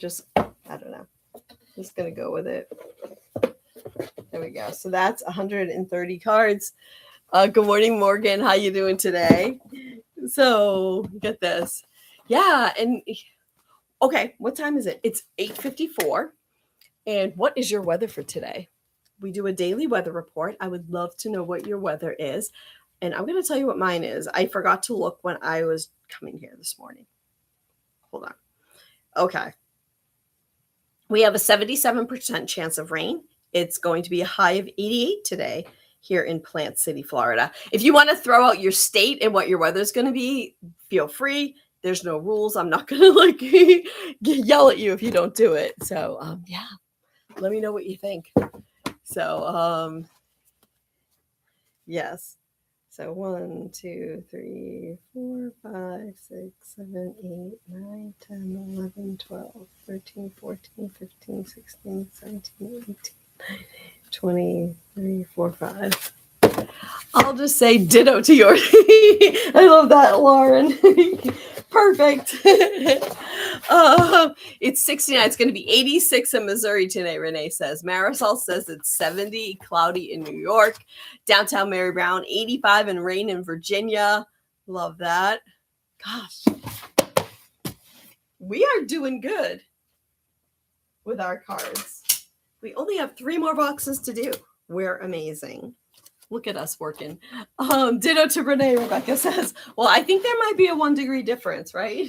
Speaker 1: don't know. Just going to go with it. There we go. So that's 130 cards. Good morning, Morgan. How you doing today? So get this. Yeah. And okay, what time is it? It's 8:54. And what is your weather for today? We do a daily weather report. I would love to know what your weather is. And I'm going to tell you what mine is. I forgot to look when I was coming here this morning. Hold on. Okay. We have a 77% chance of rain. It's going to be a high of 88 today here in Plant City, Florida. If you want to throw out your state and what your weather is going to be, feel free. There's no rules. I'm not going to yell at you if you don't do it. So, yeah, let me know what you think. So, yes. So 1, 2, 3, 4, 5, 6, 7, 8, 9, 10, 11, 12, 13, 14, 15, 16, 17, 18, 20, 23, 4, 5. I'll just say ditto to yours. I love that, Lauren. Perfect. It's 69. It's going to be 86 in Missouri today, Renee says. Marisol says it's 70, cloudy in New York. Downtown Mary Brown, 85 and rain in Virginia. Love that. Gosh. We are doing good with our cards. We only have 3 more boxes to do. We're amazing. Look at us working. Ditto to Renee, Rebecca says. Well, I think there might be a 1 degree difference, right?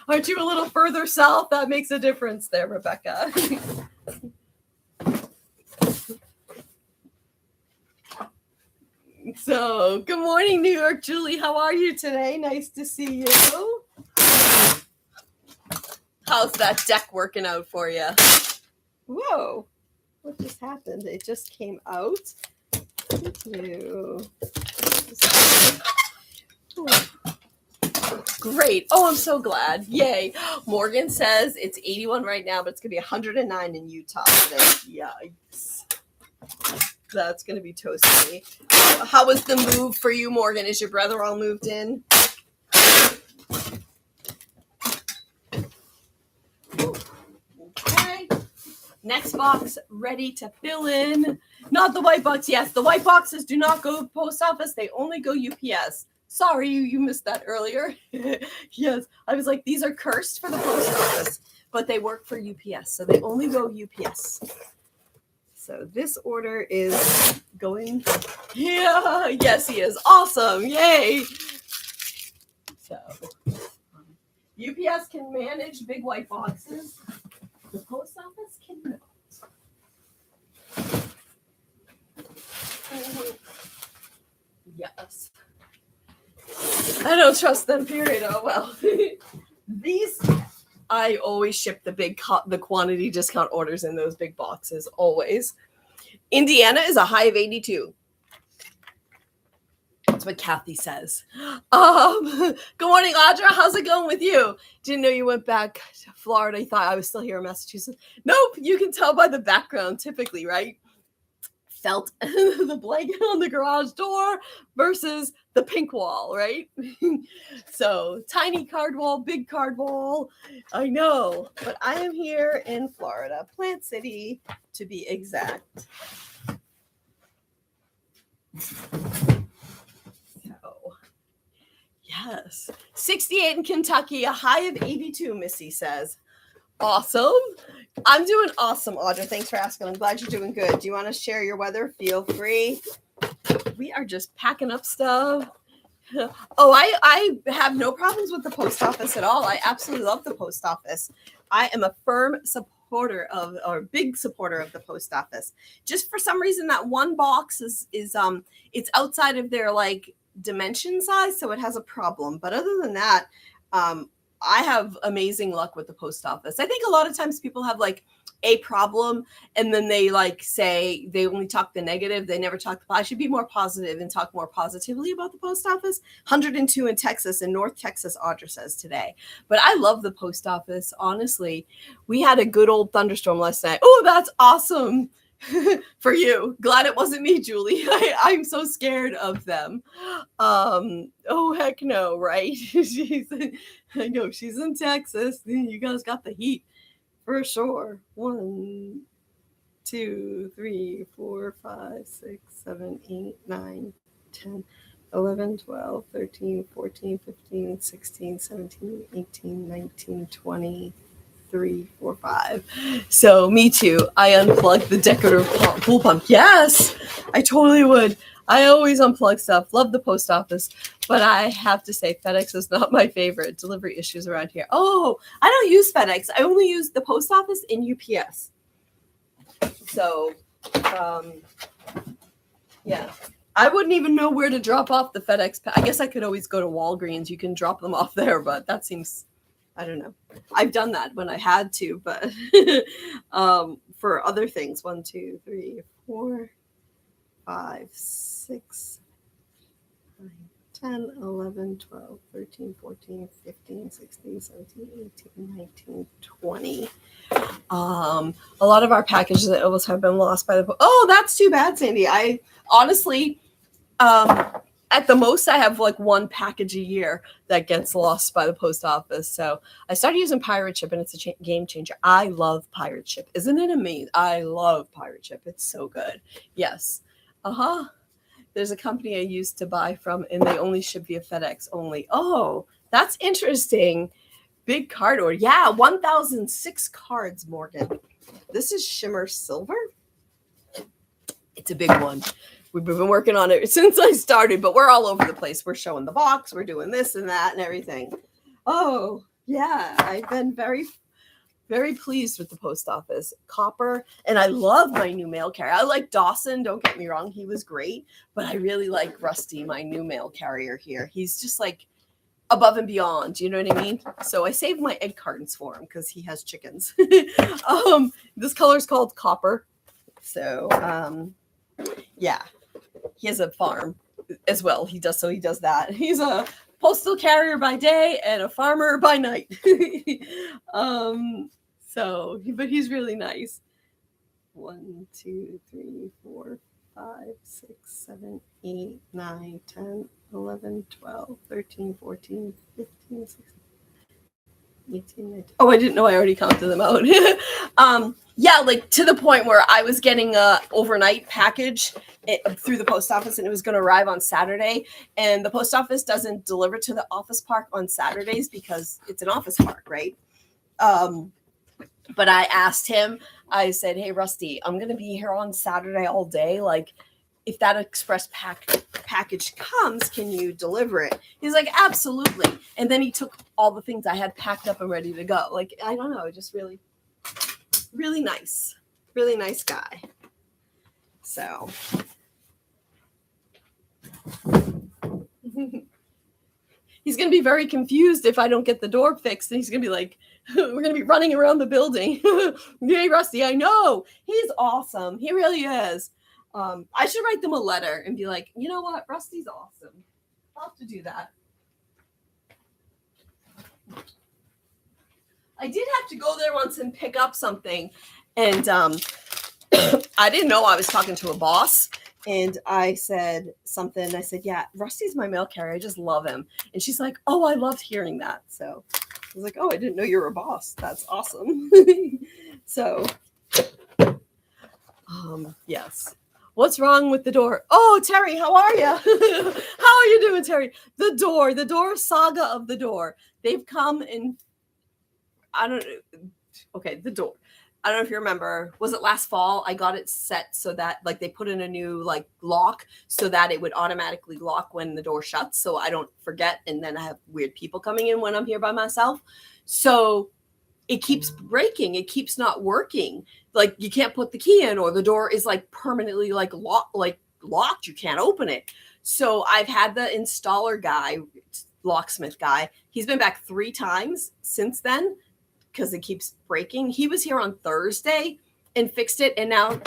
Speaker 1: Aren't you a little further south? That makes a difference there, Rebecca. So, good morning, New York, Julie. How are you today? Nice to see you. How's that deck working out for you? Whoa. What just happened? It just came out. Great. Oh, I'm so glad. Yay. Morgan says it's 81 right now, but it's going to be 109 in Utah today. Yikes. That's going to be toasty. How was the move for you, Morgan? Is your brother all moved in? Okay. Next box ready to fill in. Not the white box. Yes, the white boxes do not go post office. They only go UPS. Sorry, you missed that earlier. Yes, I was like, these are cursed for the post office, but they work for UPS. So they only go UPS. So this order is going. Yeah, yes, he is. Awesome. Yay. So UPS can manage big white boxes. The post office cannot. Yes. I don't trust them, period. Oh, well. These, I always ship the quantity discount orders in those big boxes, always. Indiana is a high of 82. That's what Kathy says. Good morning, Audra. How's it going with you? Didn't know you went back to Florida. I thought I was still here in Massachusetts. Nope, you can tell by the background typically, right? Felt the blanket on the garage door versus the pink wall, right? So tiny card wall, big card wall. I know, but I am here in Florida, Plant City to be exact. Yes. 68 in Kentucky, a high of 82, Missy says. Awesome. I'm doing awesome, Audra. Thanks for asking. I'm glad you're doing good. Do you want to share your weather? Feel free. We are just packing up stuff. Oh, I have no problems with the post office at all. I absolutely love the post office. I am a firm supporter of, or big supporter of the post office. Just for some reason, that one box is it's outside of their like dimension size, so it has a problem. But other than that, I have amazing luck with the post office. I think a lot of times people have like a problem and then they like say they only talk the negative. They never talk. I should be more positive and talk more positively about the post office. 102 in Texas, in North Texas, Audra says today. But I love the post office. Honestly, we had a good old thunderstorm last night. Oh, that's awesome. For you. Glad it wasn't me, Julie. I'm so scared of them. Oh, heck no, right? I know she's in Texas. You guys got the heat for sure. 1, 2, 3, 4, 5, 6, 7, 8, 9, 10, 11, 12, 13, 14, 15, 16, 17, 18, 19, 20. 3, 4, 5. So me too. I unplugged the decorative pool pump. Yes, I totally would. I always unplug stuff. Love the post office, but I have to say FedEx is not my favorite. Delivery issues around here. Oh, I don't use FedEx. I only use the post office and UPS. So, yeah. I wouldn't even know where to drop off the FedEx. I guess I could always go to Walgreens. You can drop them off there, but that seems, I don't know. I've done that when I had to, but for other things, 1, 2, 3, 4, 5, 6, 9, 10, 11, 12, 13, 14, 15, 16, 17, 18, 19, 20. A lot of our packages at Ilvis have been lost by the. Oh, that's too bad, Sandy. I honestly, at the most, I have like one package a year that gets lost by the post office. So I started using Pirate Ship, and it's a game changer. I love Pirate Ship. Isn't it amazing? I love Pirate Ship. It's so good. Yes. There's a company I used to buy from, and they only ship via FedEx only. Oh, that's interesting. Big card order. Yeah, 1,006 cards, Morgan. This is shimmer silver. It's a big one. We've been working on it since I started, but we're all over the place. We're showing the box. We're doing this and that and everything. Oh, yeah. I've been very, very pleased with the post office. Copper. And I love my new mail carrier. I like Dawson. Don't get me wrong. He was great. But I really like Rusty, my new mail carrier here. He's just like above and beyond. You know what I mean? So I saved my egg cartons for him because he has chickens. This color is called Copper. So, yeah. He has a farm as well. He does that. He's a postal carrier by day and a farmer by night. But he's really nice. 1, 2, 3, 4, 5, 6, 7, 8, 9, 10, 11, 12, 13, 14, 15, 16, 18, 19. Oh, I didn't know I already counted them out. Yeah, like to the point where I was getting a overnight package through the post office, and it was going to arrive on Saturday. And the post office doesn't deliver to the office park on Saturdays because it's an office park, right? But I asked him, I said, hey, Rusty, I'm going to be here on Saturday all day. Like, if that express package comes, can you deliver it? He's like, absolutely. And then he took all the things I had packed up and ready to go. Like, I don't know, just really, really nice guy. So he's going to be very confused if I don't get the door fixed. And he's going to be like, we're going to be running around the building. Yay, Rusty, I know. He's awesome. He really is. I should write them a letter and be like, you know what? Rusty's awesome. I'll have to do that. I did have to go there once and pick up something. And I didn't know I was talking to a boss. And I said something. I said, yeah, Rusty's my mail carrier. I just love him. And she's like, oh, I loved hearing that. So I was like, oh, I didn't know you were a boss. That's awesome. So, yes. What's wrong with the door? Oh, Terry, how are you? How are you doing, Terry? The door saga of the door. They've come in, the door. I don't know if you remember, was it last fall? I got it set so that like they put in a new like lock so that it would automatically lock when the door shuts. So I don't forget. And then I have weird people coming in when I'm here by myself. So it keeps breaking. It keeps not working. Like you can't put the key in or the door is like permanently like locked. You can't open it. So I've had the installer guy, locksmith guy. He's been back 3 times since then, because it keeps breaking. He was here on Thursday and fixed it. And now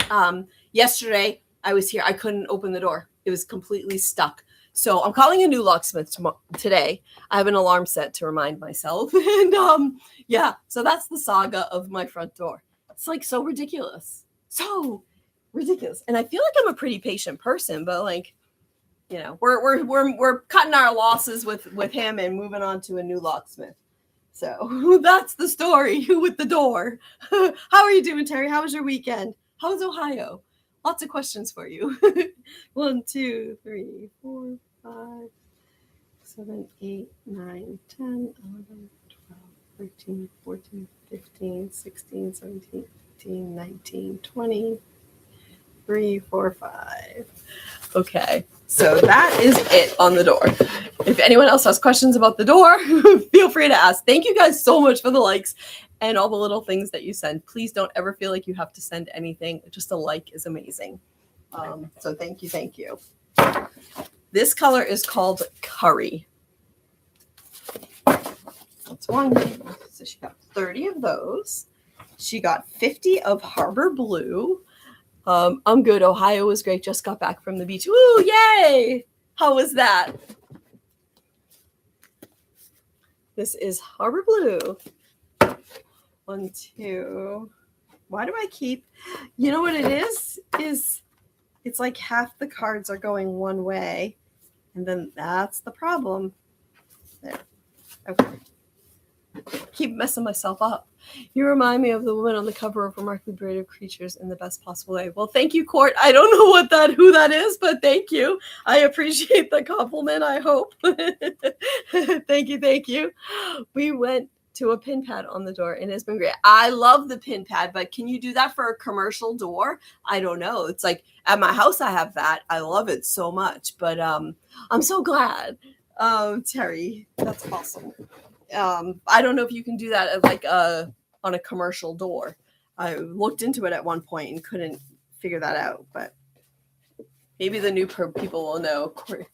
Speaker 1: yesterday I was here. I couldn't open the door. It was completely stuck. So I'm calling a new locksmith today. I have an alarm set to remind myself. And yeah, so that's the saga of my front door. It's like so ridiculous. So ridiculous. And I feel like I'm a pretty patient person, but like, you know, we're cutting our losses with him and moving on to a new locksmith. So that's the story with the door. How are you doing, Terry? How was your weekend? How was Ohio? Lots of questions for you. 1, 2, 3, 4, 5, 7, 8, 9, 10, 11, 12, 13, 14, 15, 16, 17, 18, 19, 20, 3, 4, 5. Okay. So that is it on the door. If anyone else has questions about the door, feel free to ask. Thank you guys so much for the likes and all the little things that you send. Please don't ever feel like you have to send anything. Just a like is amazing. So thank you. This color is called Curry. That's one. So she got 30 of those. She got 50 of Harbor Blue. I'm good. Ohio was great. Just got back from the beach. Woo, yay! How was that? This is Harbor Blue. 1, 2. Why do I keep? You know what it is? It's like half the cards are going one way, and then that's the problem. There. Okay. Keep messing myself up. You remind me of the woman on the cover of Remarkably Brave Creatures in the best possible way. Well, thank you, Court. I don't know who that is, but thank you. I appreciate the compliment, I hope. Thank you. We went to a pin pad on the door, and it's been great. I love the pin pad, but can you do that for a commercial door? I don't know. It's like at my house, I have that. I love it so much, but I'm so glad. Terry, that's awesome. I don't know if you can do that at on a commercial door. I looked into it at one point and couldn't figure that out, but maybe the new people will know. Court.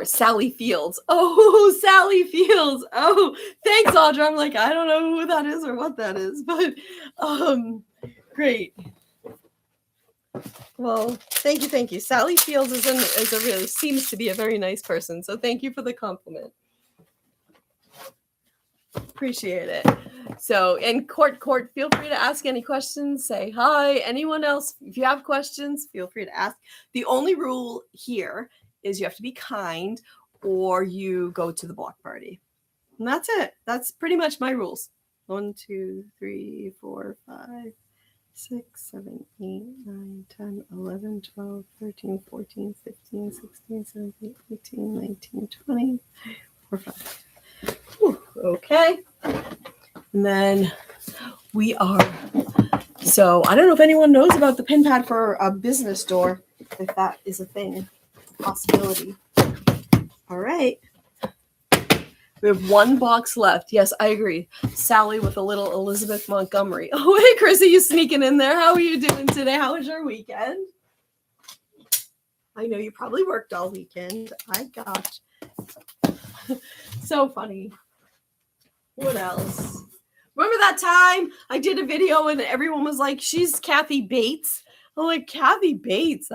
Speaker 1: Sally Fields. Oh, Sally Fields. Oh, thanks, Audra. I'm like, I don't know who that is or what that is, but great. Well, thank you. Sally Fields seems to be a very nice person, so thank you for the compliment. Appreciate it. So, and Court, feel free to ask any questions. Say hi. Anyone else, if you have questions, feel free to ask. The only rule here is you have to be kind or you go to the block party. And that's it. That's pretty much my rules. 1, 2, 3, 4, 5, 6, 7, 8, 9, 10, 11, 12, 13, 14, 15, 16, 17, 18, 19, 20, 4, 5. Whew, okay. And then so I don't know if anyone knows about the pin pad for a business door. if that is a thing, possibility. All right. We have one box left. Yes, I agree. Sally with a little Elizabeth Montgomery. Oh, hey, Chrissy, you sneaking in there. How are you doing today? How was your weekend? I know you probably worked all weekend. I got so funny. What else? Remember that time I did a video and everyone was like, she's Kathy Bates. I'm like, Kathy Bates?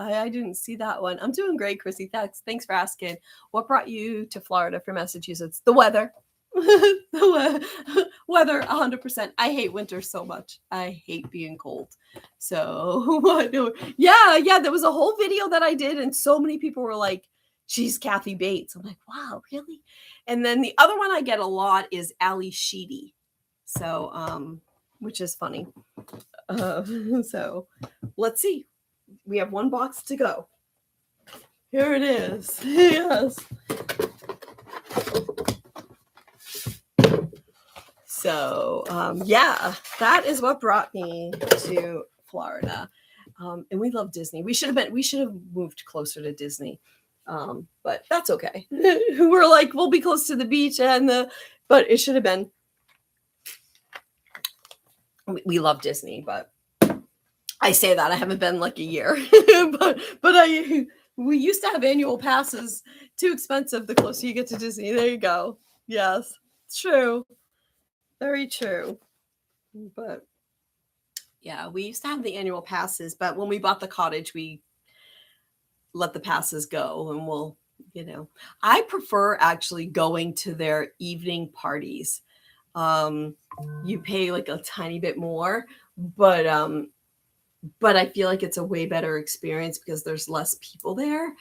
Speaker 1: I didn't see that one. I'm doing great, Chrissy. Thanks for asking. What brought you to Florida from Massachusetts? The weather. The weather, 100%. I hate winter so much. I hate being cold. So, yeah, there was a whole video that I did and so many people were like, she's Kathy Bates. I'm like, wow, really? And then the other one I get a lot is Ali Sheedy. So, which is funny. So let's see. We have one box to go. Here it is. Yes. So, yeah, that is what brought me to Florida. And we love Disney. We should have moved closer to Disney. But that's okay. We're like, we'll be close to the beach but it should have been. We love Disney, but I say that I haven't been like a year, but we used to have annual passes. Too expensive the closer you get to Disney. There you go. Yes, it's true. Very true. But yeah, we used to have the annual passes, but when we bought the cottage, we let the passes go and we'll, I prefer actually going to their evening parties. You pay like a tiny bit more, but I feel like it's a way better experience because there's less people there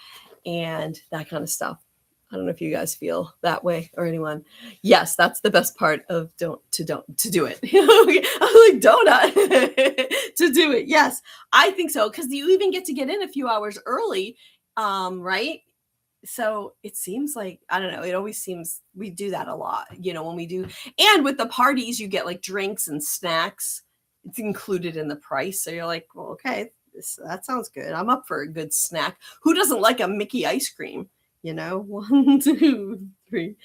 Speaker 1: and that kind of stuff. I don't know if you guys feel that way or anyone. Yes, that's the best part of to do it. I'm like, donut to do it. Yes, I think so. Because you even get to get in a few hours early, right? So it seems like, I don't know, it always seems we do that a lot, when we do. And with the parties, you get like drinks and snacks. It's included in the price. So you're like, well, okay, that sounds good. I'm up for a good snack. Who doesn't like a Mickey ice cream? 1, 2, 3,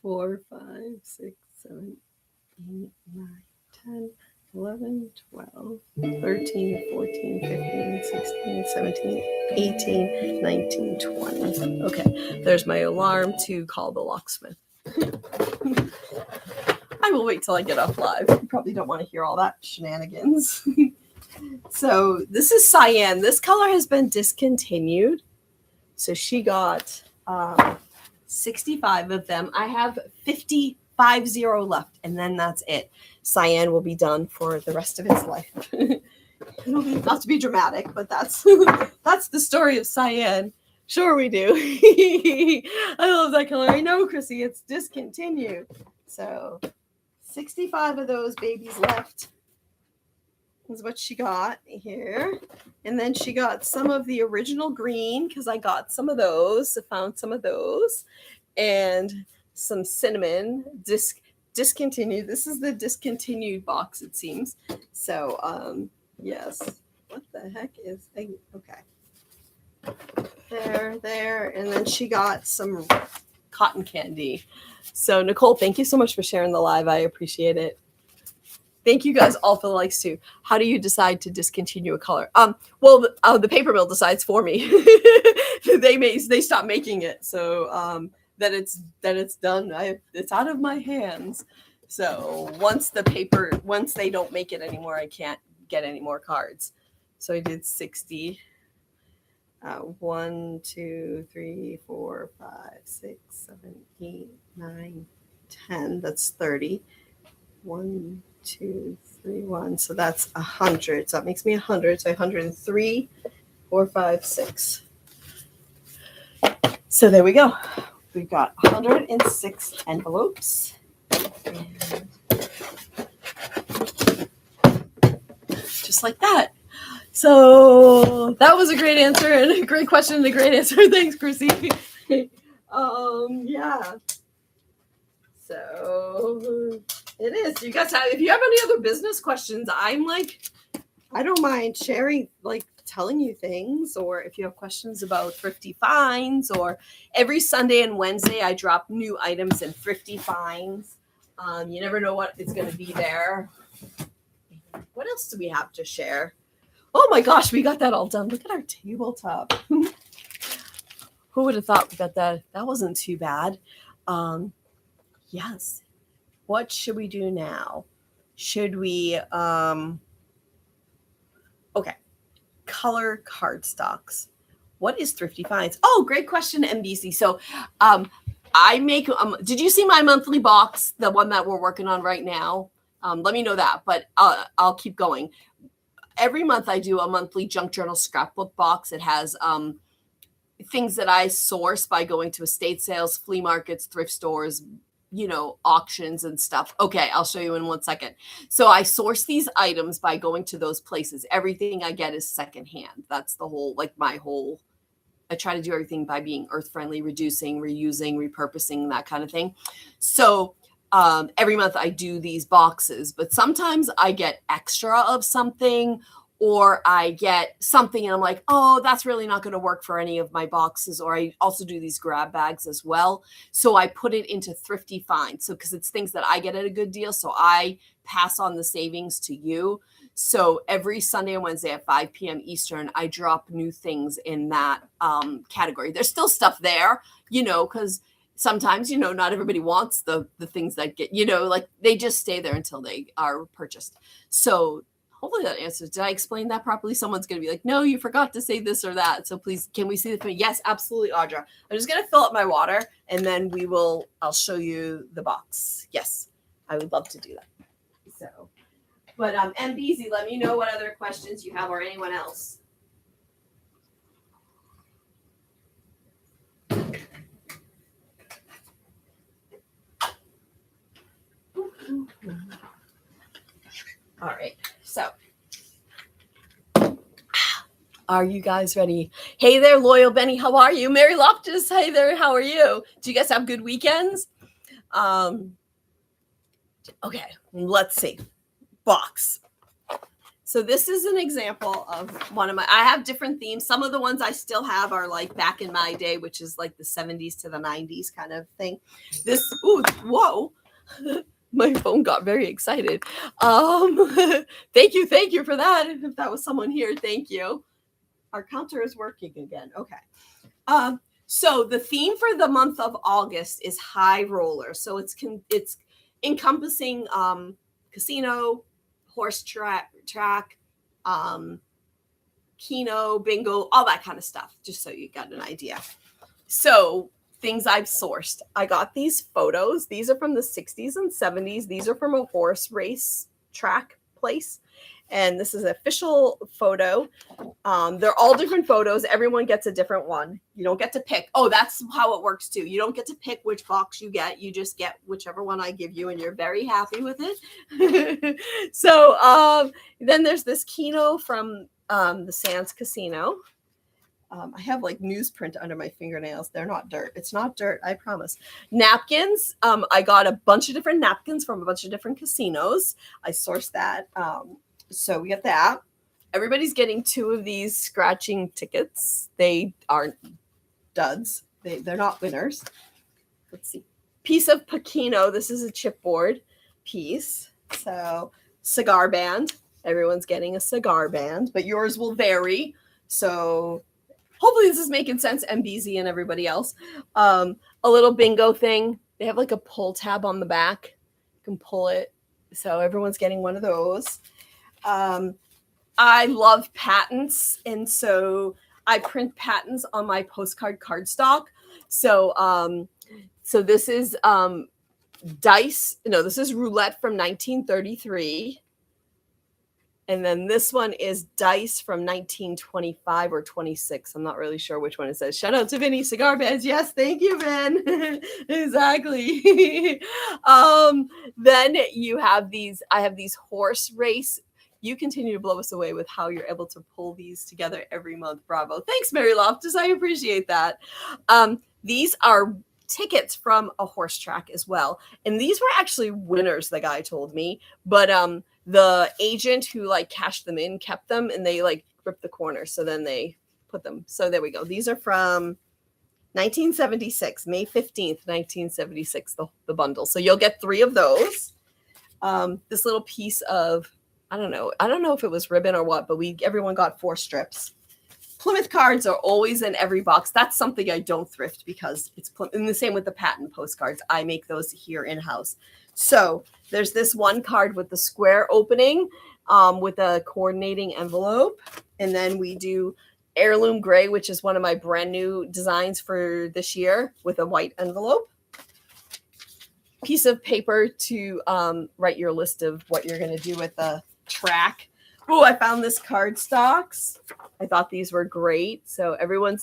Speaker 1: 4, 5, 6, 7, 8, 9, 10, 11, 12, 13, 14, 15, 16, 17, 18, 19, 20. Okay, there's my alarm to call the locksmith. I will wait till I get off live. You probably don't want to hear all that shenanigans. So this is cyan. This color has been discontinued. So she got 65 of them. I have 50 left, and then that's it. Cyan will be done for the rest of its life. It'll be, not to be dramatic, but that's the story of cyan. Sure we do. I love that color. I know, Chrissy, it's discontinued. So 65 of those babies left is what she got here. And then she got some of the original green because I got some of those. I found some of those. And some cinnamon discontinued. This is the discontinued box, it seems. So, yes. What the heck is... Okay. There. And then she got some cotton candy. So, Nicole, thank you so much for sharing the live. I appreciate it. Thank you guys all for the likes too. How do you decide to discontinue a color? Well, the paper mill decides for me. They stop making it, so that it's done. It's out of my hands. So once they don't make it anymore, I can't get any more cards. So I did 60. 1, 2, 3, 4, 5, 6, 7, 8, 9, 10. That's 30. 1, 2, 3, 1. So that's 100. So that makes me 100. So 103, 4, 5, 6. So there we go. We've got 106 envelopes. And just like that. So that was a great answer and a great question and a great answer. Thanks, Chrissy. Yeah. So it is. You guys have, if you have any other business questions, I don't mind sharing, telling you things, or if you have questions about Thrifty Finds, or every Sunday and Wednesday I drop new items in Thrifty Finds. You never know what is going to be there. What else do we have to share? Oh my gosh, we got that all done. Look at our tabletop. Who would have thought we got that? That wasn't too bad. Yes. What should we do now? Should we, okay. Color cardstocks. What is Thrifty Finds? Oh, great question, MBC. So, I make, did you see my monthly box, the one that we're working on right now? Let me know that, but I'll keep going. Every month I do a monthly junk journal scrapbook box. It has things that I source by going to estate sales, flea markets, thrift stores, auctions and stuff. Okay, I'll show you in 1 second. So I source these items by going to those places. Everything I get is secondhand. That's the whole, I try to do everything by being earth friendly, reducing, reusing, repurposing, that kind of thing. So every month I do these boxes, but sometimes I get extra of something, or I get something and I'm like, oh, that's really not going to work for any of my boxes. Or I also do these grab bags as well. So I put it into Thrifty Finds. So because it's things that I get at a good deal. So I pass on the savings to you. So every Sunday and Wednesday at 5 p.m. Eastern, I drop new things in that category. There's still stuff there, because sometimes, not everybody wants the things that get, they just stay there until they are purchased. So hopefully that answers. Did I explain that properly? Someone's going to be like, no, you forgot to say this or that. So please, can we see the film? Yes, absolutely, Audra. I'm just going to fill up my water and then I'll show you the box. Yes, I would love to do that. So, but MBZ, let me know what other questions you have, or anyone else. All right, so are you guys ready? Hey there, Loyal Benny, how are you? Mary Loftus, hey there, how are you? Do you guys have good weekends? Okay, let's see. Box. So this is an example of I have different themes. Some of the ones I still have are like back in my day, which is like the 70s to the 90s kind of thing. Whoa. My phone got very excited. Thank you for that. If that was someone here, thank you. Our counter is working again. Okay. So the theme for the month of August is high roller. So it's encompassing casino, horse track, keno, bingo, all that kind of stuff, just so you got an idea. So things I've sourced. I got these photos. These are from the 60s and 70s. These are from a horse race track place. And this is an official photo. They're all different photos. Everyone gets a different one. You don't get to pick. Oh, that's how it works too. You don't get to pick which box you get. You just get whichever one I give you, and you're very happy with it. So then there's this keno from the Sands Casino. I have like newsprint under my fingernails. They're not dirt. It's not dirt, I promise. Napkins. I got a bunch of different napkins from a bunch of different casinos. I sourced that. So we got that. Everybody's getting 2 of these scratching tickets. They aren't duds. They're not winners. Let's see. Piece of Pekino. This is a chipboard piece. So cigar band. Everyone's getting a cigar band, but yours will vary. So hopefully this is making sense, MBZ and everybody else. A little bingo thing. They have like a pull tab on the back. You can pull it. So everyone's getting one of those. I love patents, and so I print patents on my postcard cardstock. So this is dice. No, this is roulette from 1933. And then this one is dice from 1925 or 26. I'm not really sure which one it says. Shout out to Vinny Cigar Bands. Yes, thank you, Vin. Exactly. Then you have these. I have these horse race. You continue to blow us away with how you're able to pull these together every month. Bravo. Thanks, Mary Loftus. I appreciate that. These are tickets from a horse track as well. And these were actually winners, the guy told me. But the agent who like cashed them in kept them, and they like rip the corners. So then they put them. So there we go. These are from 1976, May 15th, 1976, the bundle. So you'll get 3 of those. This little piece of, I don't know if it was ribbon or what, but everyone got 4 strips. Plymouth cards are always in every box. That's something I don't thrift because it's and the same with the patent postcards. I make those here in-house. So there's this one card with the square opening with a coordinating envelope. And then we do heirloom gray, which is one of my brand new designs for this year with a white envelope. Piece of paper to write your list of what you're going to do with the track. Oh, I found this cardstocks. I thought these were great. So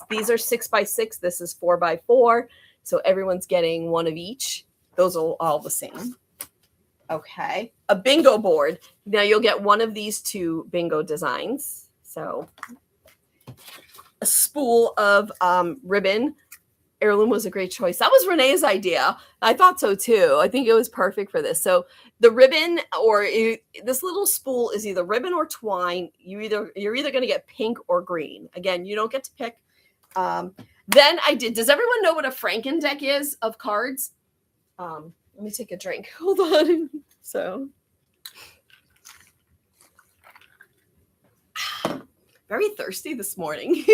Speaker 1: these are 6x6. This is 4x4. So everyone's getting one of each. Those are all the same. Okay. A bingo board. Now you'll get one of these 2 bingo designs. So a spool of ribbon. Heirloom was a great choice. That was Renee's idea. I thought so too. I think it was perfect for this. So the ribbon this little spool is either ribbon or twine. You're either going to get pink or green. Again, you don't get to pick. Then does everyone know what a Franken-Deck is of cards? Let me take a drink. Hold on. So very thirsty this morning.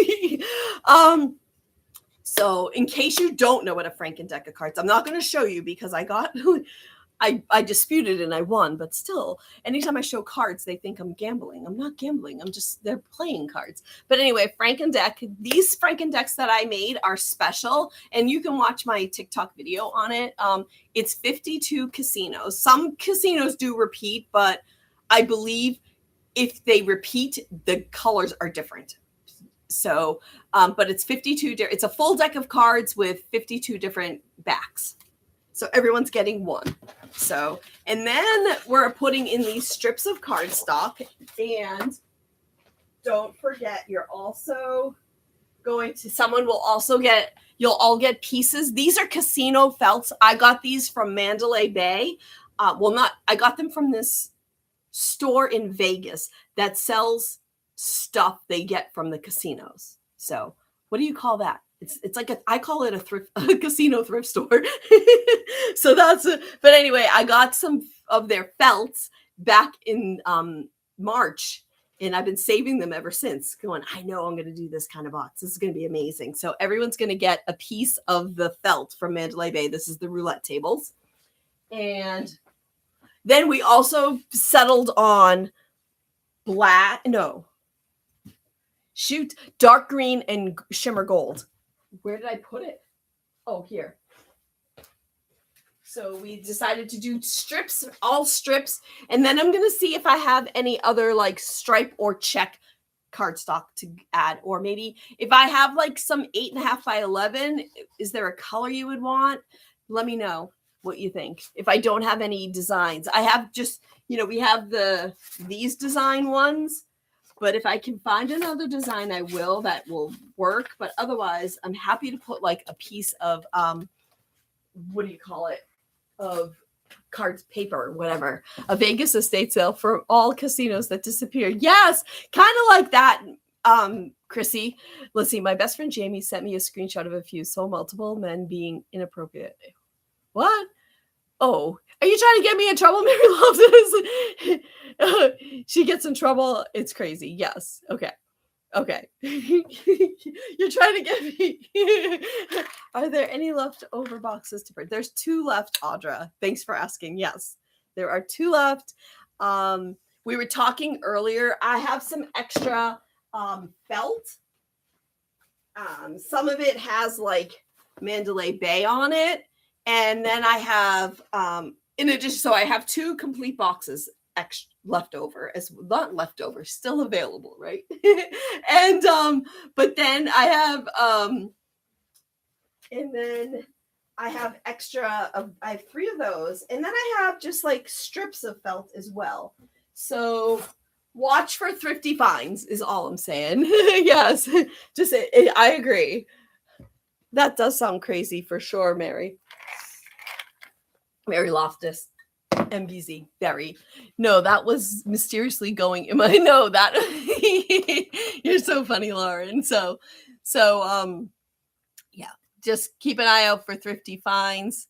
Speaker 1: So in case you don't know what a Franken-Deck of cards, I'm not going to show you because I disputed and I won, but still, anytime I show cards, they think I'm gambling. I'm not gambling. They're playing cards. But anyway, Franken-Deck, these Franken-Decks that I made are special, and you can watch my TikTok video on it. It's 52 casinos. Some casinos do repeat, but I believe if they repeat, the colors are different. So, but it's 52. It's a full deck of cards with 52 different backs. So everyone's getting one. So, and then we're putting in these strips of cardstock. And don't forget, you'll all get pieces. These are casino felts. I got these from Mandalay Bay. I got them from this store in Vegas that sells stuff they get from the casinos. So what do you call that? It's like I call it a casino thrift store. So but anyway, I got some of their felts back in March, and I've been saving them ever since, going, I know I'm going to do this kind of box. This is going to be amazing. So everyone's going to get a piece of the felt from Mandalay Bay. This is the roulette tables. And then we also settled on dark green and shimmer gold. Where did I put it? Oh, here. So we decided to do all strips. And then I'm going to see if I have any other like stripe or check cardstock to add. Or maybe if I have like some 8.5 by 11, is there a color you would want? Let me know what you think. If I don't have any designs, I have just, we have these design ones. But if I can find another design, I will. That will work. But otherwise, I'm happy to put like a piece of, what do you call it? Of cards, paper, whatever. A Vegas estate sale for all casinos that disappeared. Yes, kind of like that, Chrissy. Let's see. My best friend Jamie sent me a screenshot of a few. So multiple men being inappropriate. What? Oh, are you trying to get me in trouble, Mary Love? She gets in trouble. It's crazy. Yes. Okay. You're trying to get me. Are there any leftover boxes to print? There's 2 left, Audra. Thanks for asking. Yes, there are 2 left. We were talking earlier. I have some extra felt. Some of it has like Mandalay Bay on it. And then I have, in addition, so I have 2 complete boxes still available, right? And, but then I have, and then I have I have 3 of those. And then I have just like strips of felt as well. So watch for Thrifty Finds is all I'm saying. Yes, I agree. That does sound crazy for sure, Mary Loftus, MBZ, very. No, that was mysteriously going in my, no, that, You're so funny, Lauren. So yeah, just keep an eye out for Thrifty Finds.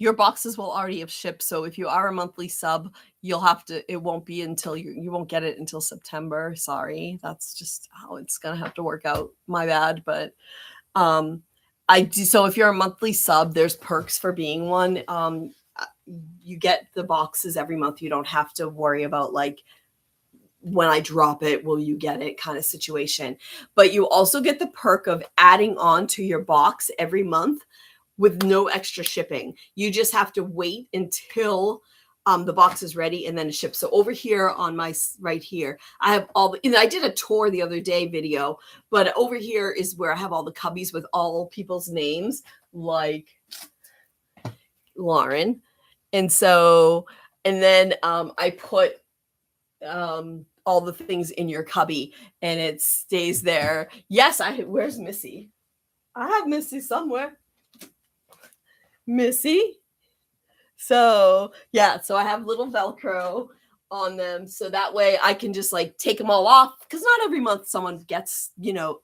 Speaker 1: Your boxes will already have shipped. So if you are a monthly sub, you'll have to, it won't be until you won't get it until September. Sorry. That's just how it's going to have to work out. My bad. But I do. So if you're a monthly sub, there's perks for being one. You get the boxes every month. You don't have to worry about like, when I drop it, will you get it kind of situation. But you also get the perk of adding on to your box every month with no extra shipping. You just have to wait until the box is ready and then it ships. So over here on my right here, I have all the, I did a tour the other day video, but over here is where I have all the cubbies with all people's names, like Lauren. And so, and then I put all the things in your cubby and it stays there. Yes, where's Missy? I have Missy somewhere. Missy. So yeah, so I have little Velcro on them. So that way I can just like take them all off because not every month someone gets,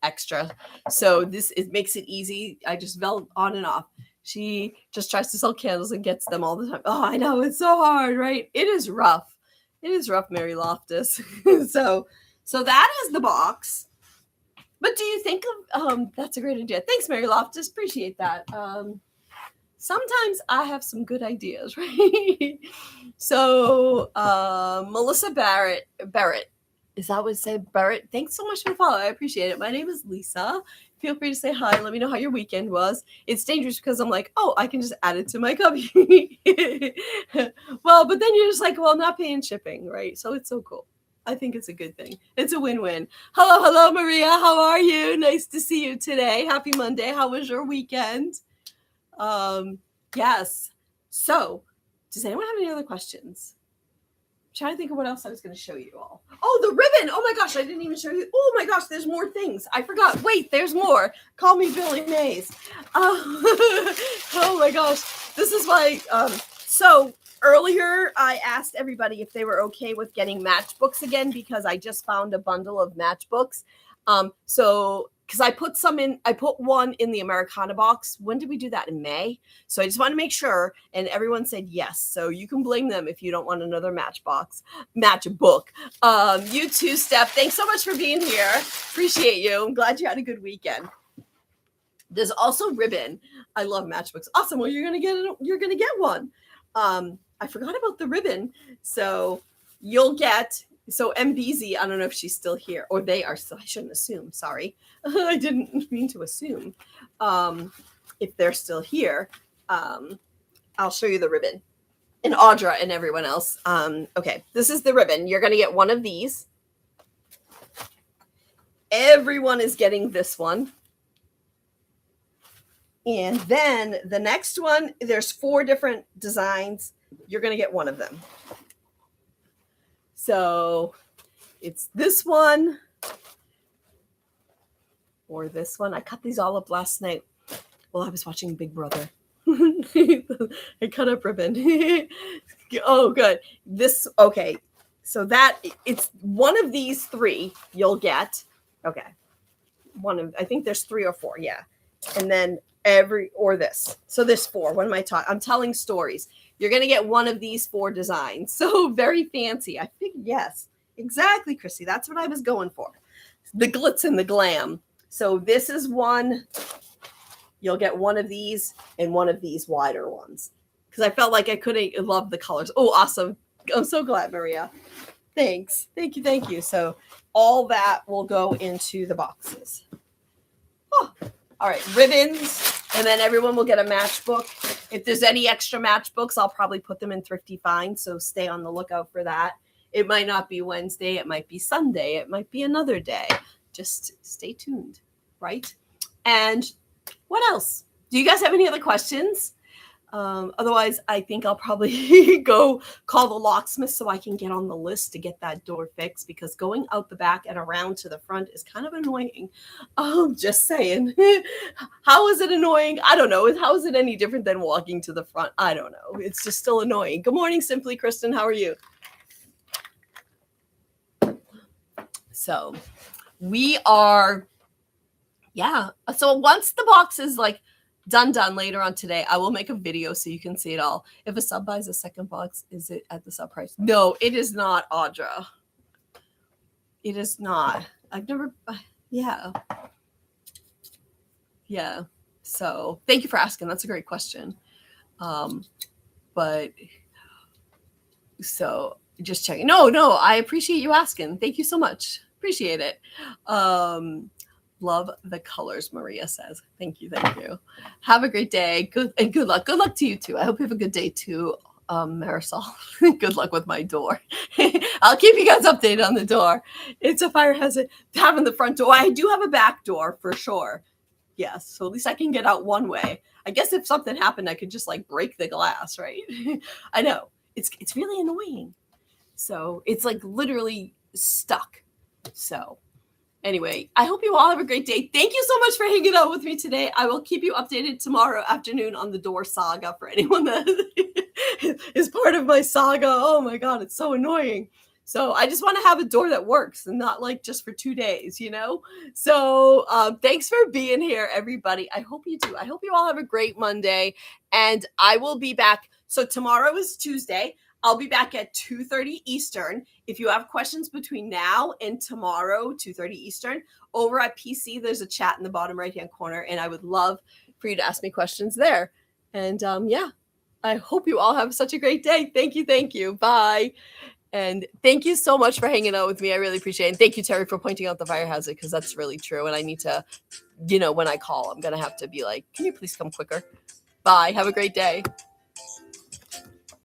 Speaker 1: extra. So it makes it easy. I just vel on and off. She just tries to sell candles and gets them all the time. Oh, I know. It's so hard, right? It is rough. It is rough, Mary Loftus. So that is the box. But do you think of, that's a great idea. Thanks, Mary Loftus. Appreciate that. Sometimes I have some good ideas, right? So Melissa Barrett, is that what it said? Barrett, thanks so much for the follow. I appreciate it. My name is Lisa. Feel free to say hi. Let me know how your weekend was. It's dangerous because I'm like, oh, I can just add it to my cubby. Well, but then you're just like, well, not paying shipping, right? So it's so cool. I think it's a good thing. It's a win-win. Hello, Maria. How are you? Nice to see you today. Happy Monday. How was your weekend? Yes. So, does anyone have any other questions? I'm trying to think of what else I was going to show you all. Oh, the ribbon. Oh my gosh, I didn't even show you. Oh my gosh, there's more things. I forgot. Wait, there's more. Call me Billy Mays. Oh my gosh. This is why, so earlier I asked everybody if they were okay with getting matchbooks again because I just found a bundle of matchbooks. Because I put one in the Americana box. When did we do that? In May? So I just want to make sure. And everyone said yes. So you can blame them if you don't want another matchbook. You too, Steph. Thanks so much for being here. Appreciate you. I'm glad you had a good weekend. There's also ribbon. I love matchbooks. Awesome. Well, you're gonna get one. I forgot about the ribbon. So you'll get. So MBZ, I don't know if she's still here or they are still, I shouldn't assume, sorry. I didn't mean to assume. If they're still here, I'll show you the ribbon. And Audra and everyone else. Okay, this is the ribbon. You're going to get one of these. Everyone is getting this one. And then the next one, there's 4 different designs. You're going to get one of them. So it's this one or this one. I cut these all up last night while I was watching Big Brother. I cut up ribbon. Oh, good. Okay. So that it's one of these 3 you'll get. Okay. I think there's 3 or 4. Yeah. And then this. So there's 4. What am I talking? I'm telling stories. You're going to get one of these 4 designs. So very fancy. I think, yes, exactly, Chrissy. That's what I was going for. The glitz and the glam. So this is one. You'll get one of these and one of these wider ones. Because I felt like I couldn't love the colors. Oh, awesome. I'm so glad, Maria. Thanks. Thank you. So all that will go into the boxes. Oh, all right. Ribbons. And then everyone will get a matchbook. If there's any extra matchbooks, I'll probably put them in Thrifty Finds. So stay on the lookout for that. It might not be Wednesday. It might be Sunday. It might be another day. Just stay tuned, right? And what else? Do you guys have any other questions? Otherwise, I think I'll probably go call the locksmith so I can get on the list to get that door fixed because going out the back and around to the front is kind of annoying. Just saying. How is it annoying? I don't know. How is it any different than walking to the front? I don't know. It's just still annoying. Good morning, Simply Kristen. How are you? So we are, yeah. So once the box is like done later on today, I will make a video so you can see it all. If a sub buys a second box, is it at the sub price? No, it is not, Audra. It is not. I've never, yeah. Yeah. So thank you for asking. That's a great question. But so just checking. No, I appreciate you asking. Thank you so much. Appreciate it. Love the colors, Maria says. Thank you. Have a great day. Good luck. Good luck to you too. I hope you have a good day too, Marisol. Good luck with my door. I'll keep you guys updated on the door. It's a fire hazard. Having the front door. I do have a back door for sure. Yes, so at least I can get out one way. I guess if something happened, I could just like break the glass, right? I know. It's really annoying. So it's like literally stuck. So anyway, I hope you all have a great day. Thank you so much for hanging out with me today. I will keep you updated tomorrow afternoon on the door saga for anyone that is part of my saga. Oh my God, it's so annoying. So I just want to have a door that works and not like just for 2 days, you know? So thanks for being here, everybody. I hope you do. I hope you all have a great Monday. And I will be back. So tomorrow is Tuesday. I'll be back at 2:30 Eastern. If you have questions between now and tomorrow, 2:30 Eastern, over at PC, there's a chat in the bottom right-hand corner. And I would love for you to ask me questions there. And yeah, I hope you all have such a great day. Thank you. Bye. And thank you so much for hanging out with me. I really appreciate it. And thank you, Terry, for pointing out the fire hazard, because that's really true. And I need to, when I call, I'm going to have to be like, can you please come quicker? Bye. Have a great day.